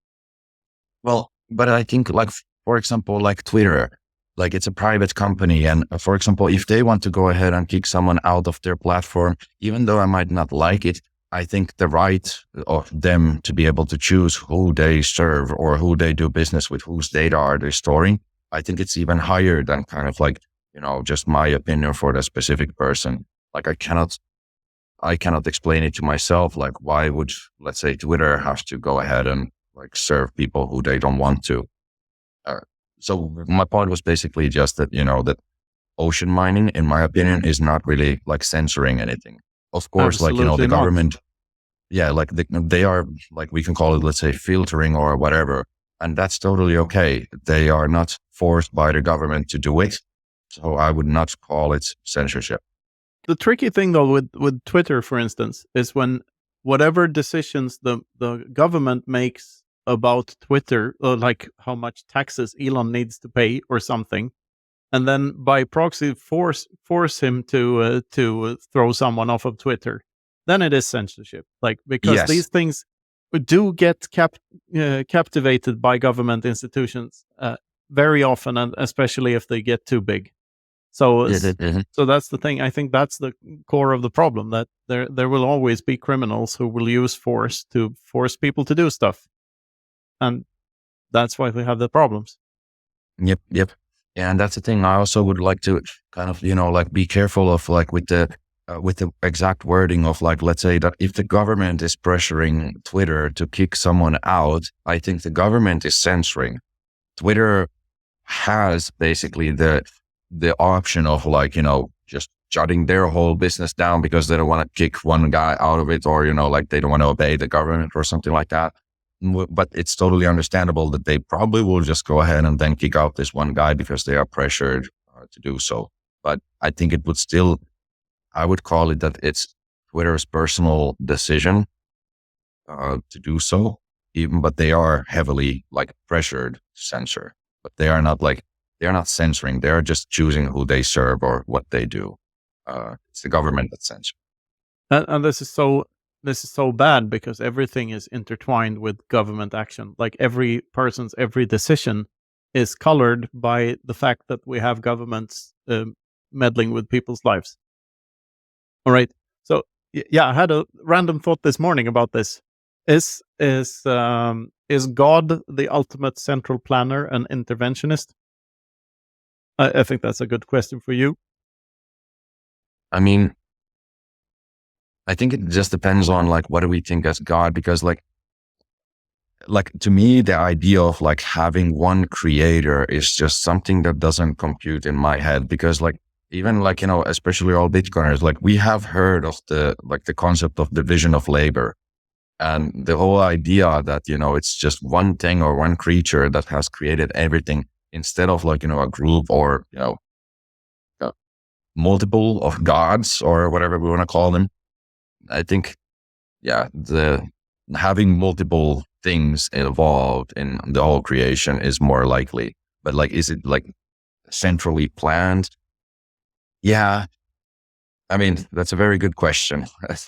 Well, but I think like, for example, like Twitter, like it's a private company. And for example, if they want to go ahead and kick someone out of their platform, even though I might not like it, I think the right of them to be able to choose who they serve or who they do business with, whose data are they storing, I think it's even higher than kind of like, just my opinion for the specific person. Like I cannot explain it to myself. Like, why would, let's say, Twitter have to go ahead and like serve people who they don't want to? So my point was basically just that, that ocean mining, in my opinion, is not really like censoring anything. Of course, Absolutely like, the not. government, yeah, like they are like, we can call it, let's say, filtering or whatever. And that's totally okay. They are not forced by the government to do it. So I would not call it censorship. The tricky thing though with Twitter, for instance, is when whatever decisions the government makes about Twitter, like how much taxes Elon needs to pay or something, and then by proxy force him to throw someone off of Twitter, then it is censorship. Like, because Yes. these things do get captivated by government institutions very often, and especially if they get too big. So so that's the thing. I think that's the core of the problem, that there will always be criminals who will use force to force people to do stuff. And that's why we have the problems. Yep. Yeah, and that's the thing. I also would like to kind of, like be careful of like with the exact wording of like, let's say that if the government is pressuring Twitter to kick someone out, I think the government is censoring. Twitter has basically the option of like, just shutting their whole business down because they don't want to kick one guy out of it, or, like they don't want to obey the government or something like that. But it's totally understandable that they probably will just go ahead and then kick out this one guy because they are pressured to do so. But I think it would still, I would call it that it's Twitter's personal decision to do so, but they are heavily like pressured to censor, but they are not censoring. They are just choosing who they serve or what they do. It's the government that censors. And this is so bad because everything is intertwined with government action. Like every person's every decision is colored by the fact that we have governments meddling with people's lives. All right. So yeah, I had a random thought this morning about this. Is God the ultimate central planner and interventionist? I think that's a good question for you. I mean, I think it just depends on like, what do we think as God? Because like to me, the idea of like having one creator is just something that doesn't compute in my head, because like even like, especially all Bitcoiners, like we have heard of the concept of division of labor and the whole idea that, it's just one thing or one creature that has created everything instead of like, a group or, multiple of gods or whatever we want to call them. I think, the having multiple things involved in the whole creation is more likely, but like, is it like centrally planned? Yeah. I mean, that's a very good question.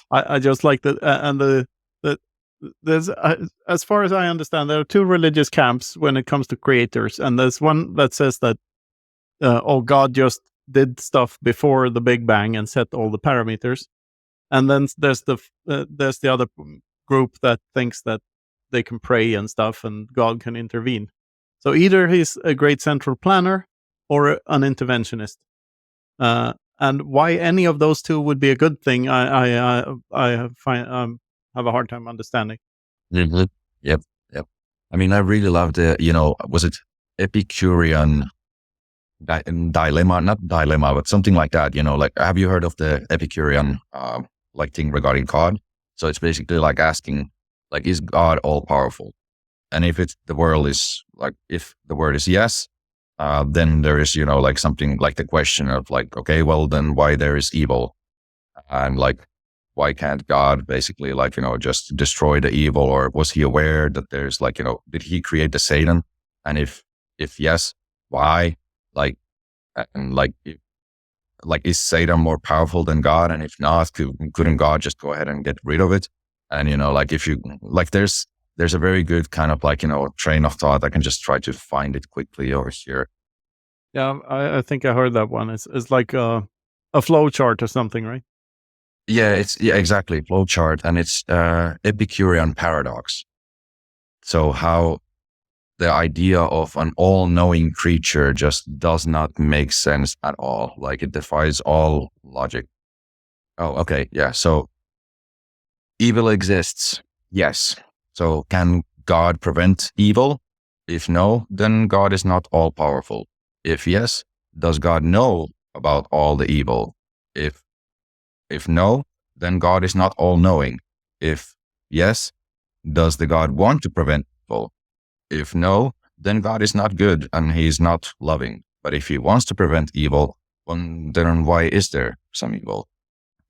I just like that, and there's as far as I understand, there are two religious camps when it comes to creators, and there's one that says that God just did stuff before the Big Bang and set all the parameters, and then there's the other group that thinks that they can pray and stuff, and God can intervene. So either he's a great central planner or an interventionist. And why any of those two would be a good thing, I have a hard time understanding. Mhm. Yep. I mean, I really love the, was it Epicurean dilemma? Not dilemma, but something like that. Like, have you heard of the Epicurean like thing regarding God? So it's basically like asking, like, is God all powerful? And if the word is yes, then there is, like something like the question of like, okay, well then why there is evil? And like, why can't God basically like, just destroy the evil? Or was he aware that there's like, did he create the Satan? And if yes, why? Like, and like, is Satan more powerful than God? And if not, couldn't God just go ahead and get rid of it? And, like if you, like there's a very good kind of like, train of thought. I can just try to find it quickly over here. Yeah, I think I heard that one. It's like a flow chart or something, right? Yeah, exactly, flow chart, and it's Epicurean paradox. So how the idea of an all-knowing creature just does not make sense at all. Like it defies all logic. Oh, okay, yeah. So evil exists, yes. So can God prevent evil? If no, then God is not all-powerful. If yes, does God know about all the evil? If no, then God is not all-knowing. If yes, does the God want to prevent evil? If no, then God is not good and he is not loving. But if he wants to prevent evil, then why is there some evil?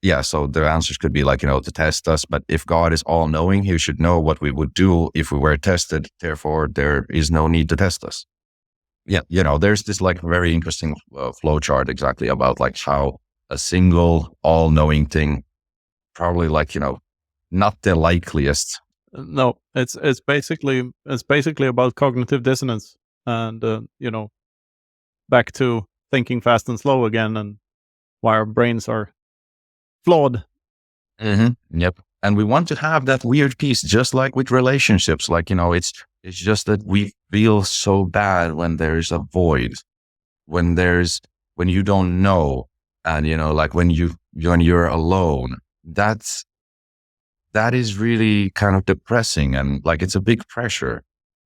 Yeah, so the answers could be like, to test us. But if God is all-knowing, he should know what we would do if we were tested. Therefore, there is no need to test us. Yeah, there's this like very interesting flow chart exactly about like how a single all-knowing thing, probably like, not the likeliest. No, it's basically about cognitive dissonance, and back to thinking fast and slow again, and why our brains are flawed. Mm-hmm. Yep. And we want to have that weird piece, just like with relationships. Like, it's just that we feel so bad when there's a void, when you don't know, and like when you're alone. That is really kind of depressing, and like it's a big pressure.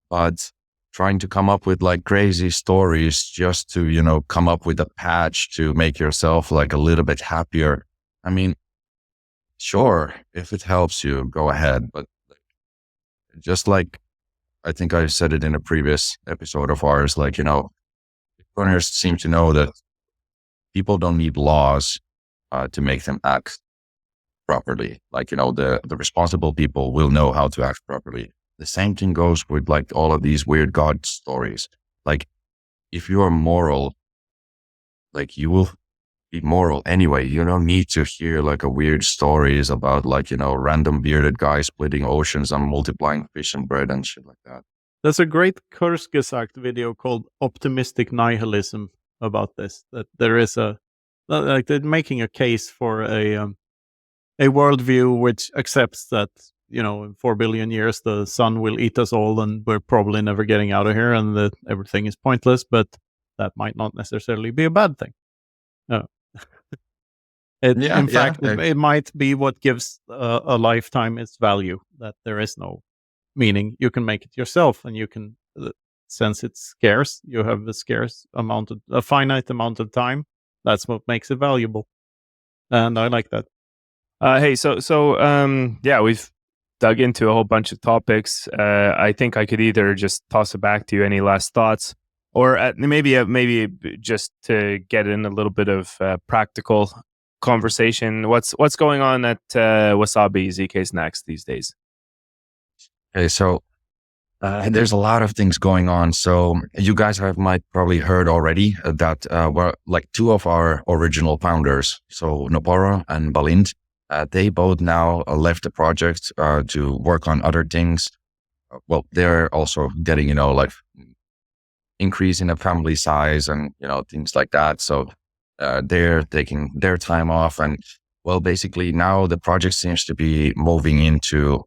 But trying to come up with like crazy stories just to come up with a patch to make yourself like a little bit happier. I mean, sure, if it helps you, go ahead. But just like I think I said it in a previous episode of ours, like, Bitcoiners seem to know that people don't need laws to make them act properly. Like, the responsible people will know how to act properly. The same thing goes with like all of these weird God stories. Like, if you are moral, like you will be moral anyway. You don't need to hear like a weird stories about like, random bearded guys splitting oceans and multiplying fish and bread and shit like that. There's a great Kurzgesagt video called Optimistic Nihilism about this, that there is like they're making a case for a worldview which accepts that, in 4 billion years, the sun will eat us all and we're probably never getting out of here and that everything is pointless, but that might not necessarily be a bad thing. In fact, it might be what gives a lifetime its value, that there is no meaning. You can make it yourself, and you can, since it's scarce, you have a finite amount of time, That's what makes it valuable. And I like that. Hey, yeah, we've dug into a whole bunch of topics. I think I could either just toss it back to you. Any last thoughts, or maybe just to get in a little bit of practical conversation. What's going on at Wasabi zkSnacks these days? Okay, so there's a lot of things going on. So you guys might probably heard already that were like two of our original founders, so Noporo and Balind. They both now left the project to work on other things. Well, they're also getting, like increase in the family size and, things like that. So they're taking their time off. And well, basically now the project seems to be moving into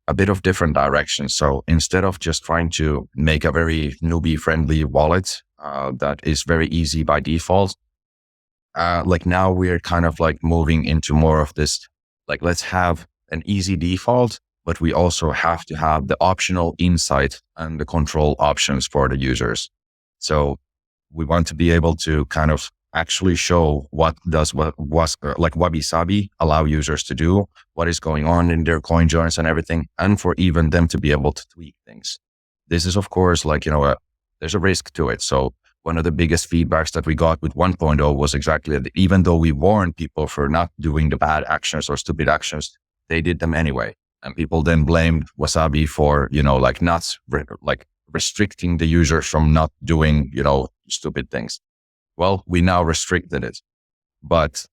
a bit of different directions. So instead of just trying to make a very newbie friendly wallet that is very easy by default, like now we're kind of like moving into more of this, like let's have an easy default, but we also have to have the optional insight and the control options for the users. So we want to be able to kind of actually show what Wabi-Sabi allow users to do, what is going on in their coin joins and everything, and for even them to be able to tweak things. This is of course there's a risk to it. So one of the biggest feedbacks that we got with 1.0 was exactly that even though we warned people for not doing the bad actions or stupid actions, they did them anyway. And people then blamed Wasabi for, not restricting the users from not doing, stupid things. Well, we now restricted it, but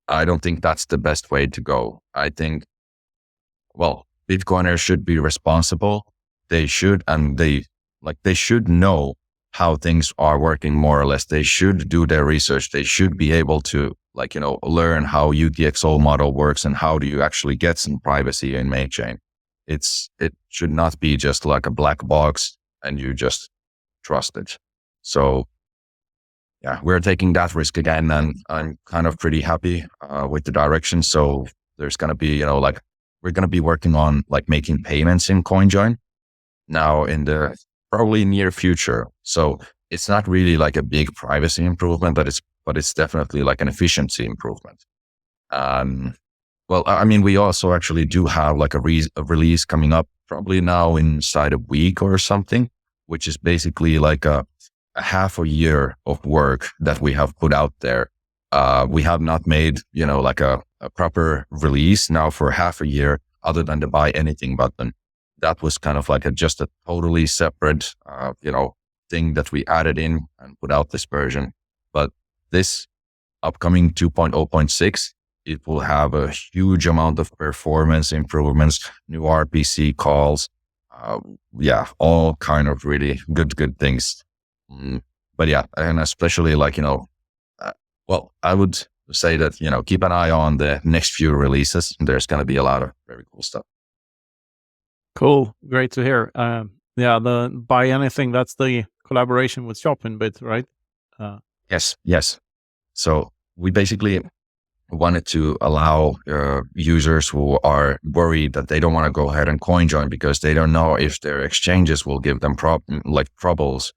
I don't think that's the best way to go. I think, Bitcoiners should be responsible. They should, and they should know how things are working more or less. They should do their research. They should be able to learn how UTXO model works and how do you actually get some privacy in main chain. It should not be just like a black box and you just trust it. So yeah, we're taking that risk again, and I'm kind of pretty happy with the direction. So there's going to be, we're going to be working on making payments in CoinJoin now in the probably near future. So it's not really like a big privacy improvement, but it's definitely like an efficiency improvement. We also actually do have like a release coming up probably now inside a week or something, which is basically like a half a year of work that we have put out there. We have not made, a proper release now for half a year other than the buy anything button. That was kind of like just a totally separate, thing that we added in and put out this version. But this upcoming 2.0.6, it will have a huge amount of performance improvements, new RPC calls, all kind of really good things. But yeah, and especially I would say that, keep an eye on the next few releases. There's going to be a lot of very cool stuff. Cool. Great to hear. The buy anything, that's the collaboration with Shoppinbit, right? Yes. So we basically wanted to allow users who are worried that they don't want to go ahead and coin join because they don't know if their exchanges will give them troubles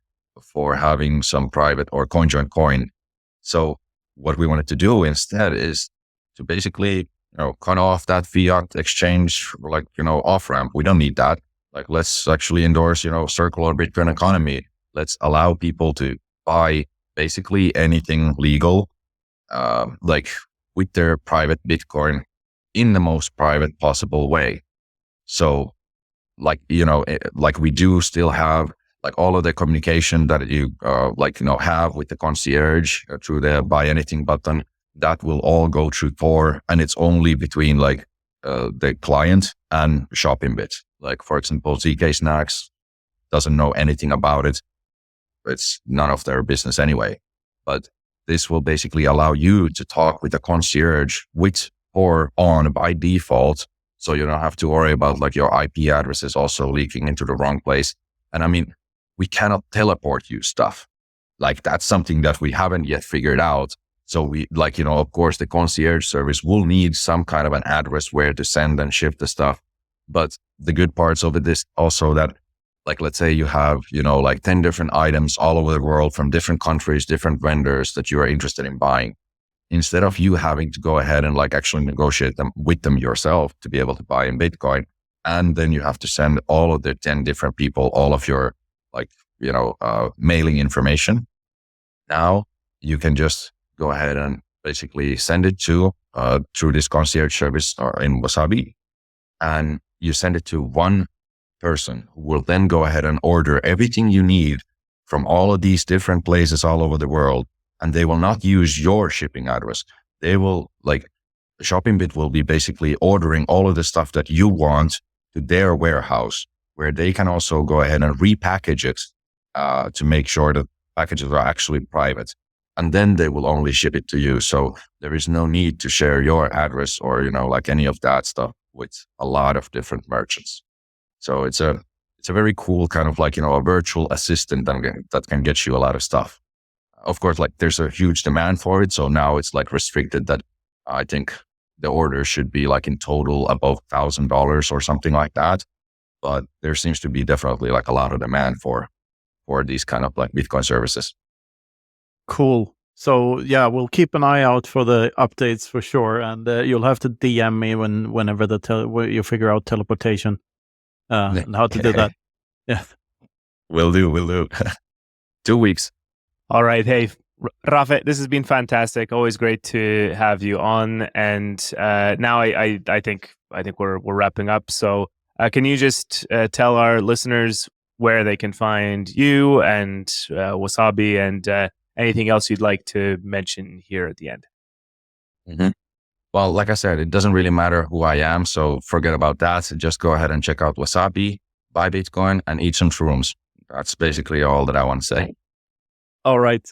for having some private or coin join coin. So what we wanted to do instead is to basically cut off that fiat exchange off ramp. We don't need that. Let's actually endorse circular Bitcoin economy. Let's allow people to buy basically anything legal with their private Bitcoin in the most private possible way. So we do still have all of the communication that you have with the concierge through the buy anything button. That will all go through Tor, and it's only between the client and Shoppinbit. For example, zkSnacks doesn't know anything about it. It's none of their business anyway. But this will basically allow you to talk with the concierge with Tor on by default, so you don't have to worry about your IP address is also leaking into the wrong place. And we cannot teleport you stuff. That's something that we haven't yet figured out. So we of course the concierge service will need some kind of an address where to send and ship the stuff. But the good parts of it is also that let's say you have, 10 different items all over the world from different countries, different vendors that you are interested in buying. instead of you having to go ahead and like actually negotiate them with them yourself to be able to buy in Bitcoin, and then you have to send all of the 10 different people all of your like, mailing information. Now you can just go ahead and basically send it to through this concierge service or in Wasabi, and you send it to one person who will then go ahead and order everything you need from all of these different places all over the world. And they will not use your shipping address. They will ShoppingBit will be basically ordering all of the stuff that you want to their warehouse, where they can also go ahead and repackage it to make sure that packages are actually private. And then they will only ship it to you. So there is no need to share your address or, any of that stuff with a lot of different merchants. So it's a very cool kind of a virtual assistant that can get you a lot of stuff. Of course, there's a huge demand for it. So now it's restricted that I think the order should be in total above $1,000 or something like that. But there seems to be definitely a lot of demand for these kind of Bitcoin services. Cool. So yeah, we'll keep an eye out for the updates for sure, and you'll have to DM me whenever you figure out teleportation and how to do that. Yeah, Will do. 2 weeks. All right. Hey, Rafe, this has been fantastic. Always great to have you on. And now I think we're wrapping up. So can you just tell our listeners where they can find you and Wasabi and anything else you'd like to mention here at the end? Mm-hmm. Well, like I said, it doesn't really matter who I am. So forget about that. Just go ahead and check out Wasabi, buy Bitcoin, and eat some shrooms. That's basically all that I want to say. All right.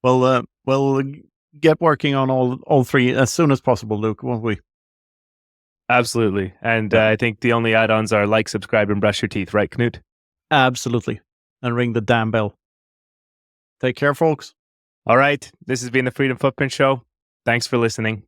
Well, we'll get working on all three as soon as possible, Luke, won't we? Absolutely. And I think the only add-ons are like, subscribe, and brush your teeth, right, Knut? Absolutely. And ring the damn bell. Take care, folks. All right. This has been the Freedom Footprint Show. Thanks for listening.